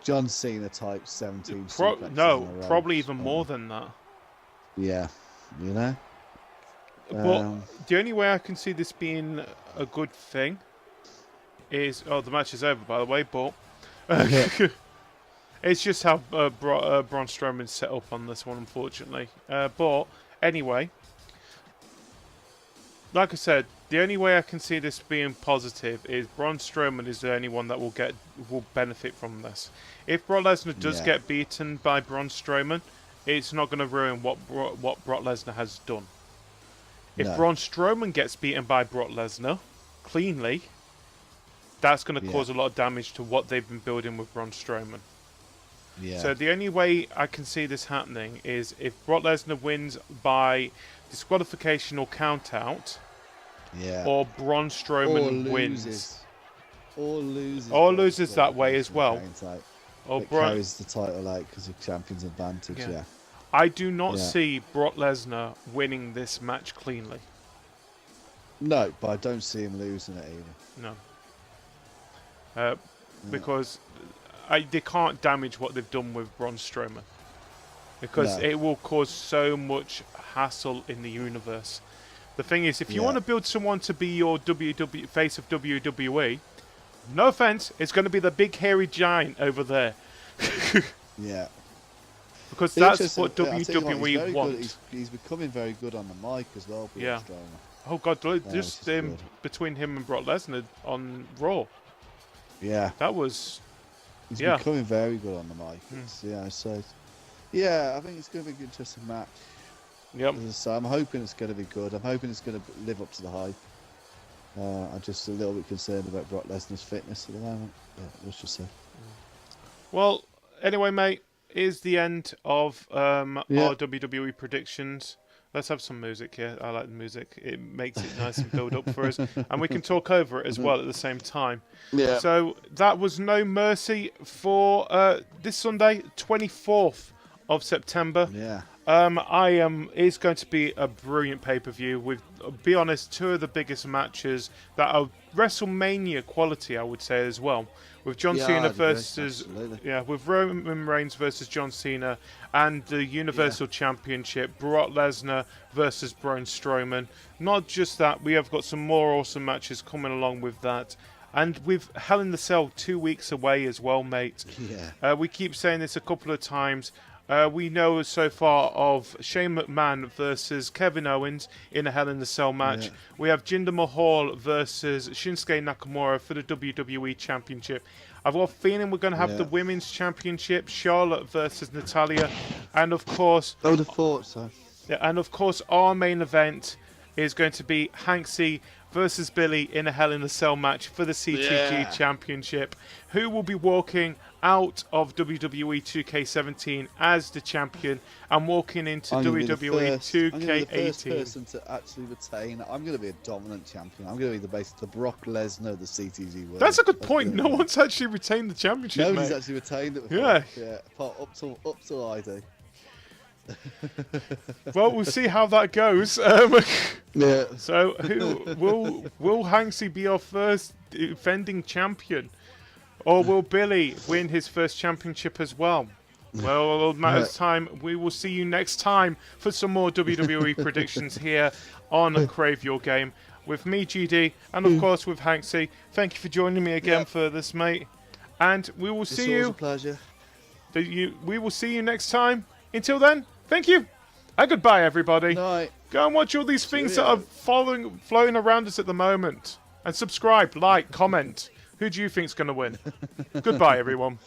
John Cena type 17 suplexes. No, probably even more than that. Yeah, But the only way I can see this being a good thing is... Oh, the match is over, by the way, but... It's just how Braun Strowman's set up on this one, unfortunately. But anyway, like I said, the only way I can see this being positive is Braun Strowman is the only one that will benefit from this. If Brock Lesnar does get beaten by Braun Strowman, it's not going to ruin what Brock Lesnar has done. If Braun Strowman gets beaten by Brock Lesnar cleanly, that's going to cause a lot of damage to what they've been building with Braun Strowman. Yeah. So the only way I can see this happening is if Brock Lesnar wins by disqualification or count out, or Braun Strowman wins. Or loses. Or loses that way as well. Or carries the title out because of champion's advantage, I do not see Brock Lesnar winning this match cleanly. No, but I don't see him losing it either. No. Because... they can't damage what they've done with Braun Strowman. Because it will cause so much hassle in the universe. The thing is, if you want to build someone to be your face of WWE, no offense, it's going to be the big hairy giant over there. Because that's what WWE wants. He's becoming very good on the mic as well, Braun Strowman. Oh, God, just between him and Brock Lesnar on Raw. Yeah. That was... He's becoming very good on the mic. I think it's going to be an interesting match. Yep. So I'm hoping it's going to be good. I'm hoping it's going to live up to the hype. I'm just a little bit concerned about Brock Lesnar's fitness at the moment. Let's just say. Well, anyway, mate, is the end of our WWE predictions. Let's have some music here. I like the music. It makes it nice and build up for us. And we can talk over it as well at the same time. Yeah. So that was No Mercy for this Sunday, 24th of September. Yeah. It's going to be a brilliant pay-per-view with, be honest, two of the biggest matches that are WrestleMania quality, I would say, as well. With John Cena versus... with Roman Reigns versus John Cena and the Universal Championship, Brock Lesnar versus Braun Strowman. Not just that, we have got some more awesome matches coming along with that. And with Hell in the Cell 2 weeks away as well, mate. Yeah. We keep saying this a couple of times. We know so far of Shane McMahon versus Kevin Owens in a Hell in the Cell match. We have Jinder Mahal versus Shinsuke Nakamura for the WWE Championship. I've got a feeling we're going to have the Women's Championship, Charlotte versus Natalya, and of course... I would have thought so. Yeah, and of course our main event is going to be Hanksy versus Billy in a Hell in a Cell match for the CTG Championship. Who will be walking out of WWE 2K17 as the champion and walking into WWE 2K18? I'm going to be the first person to actually retain. I'm going to be a dominant champion. I'm going to be the Brock Lesnar of the CTG world. That's a good point. No one's actually retained the championship. Nobody's actually retained it before. Up till I do. Well, we'll see how that goes. So, will Hanksy be our first defending champion? Or will Billy win his first championship as well? Well, it matters time. We will see you next time for some more WWE predictions here on Crave Your Game. With me, GD, and of course with Hanksy. Thank you for joining me again for this, mate. And we will see you. It's a pleasure. We will see you next time. Until then, thank you. And goodbye, everybody. Night. Go and watch all these things that are floating around us at the moment. And subscribe, like, comment. Who do you think's going to win? Goodbye, everyone.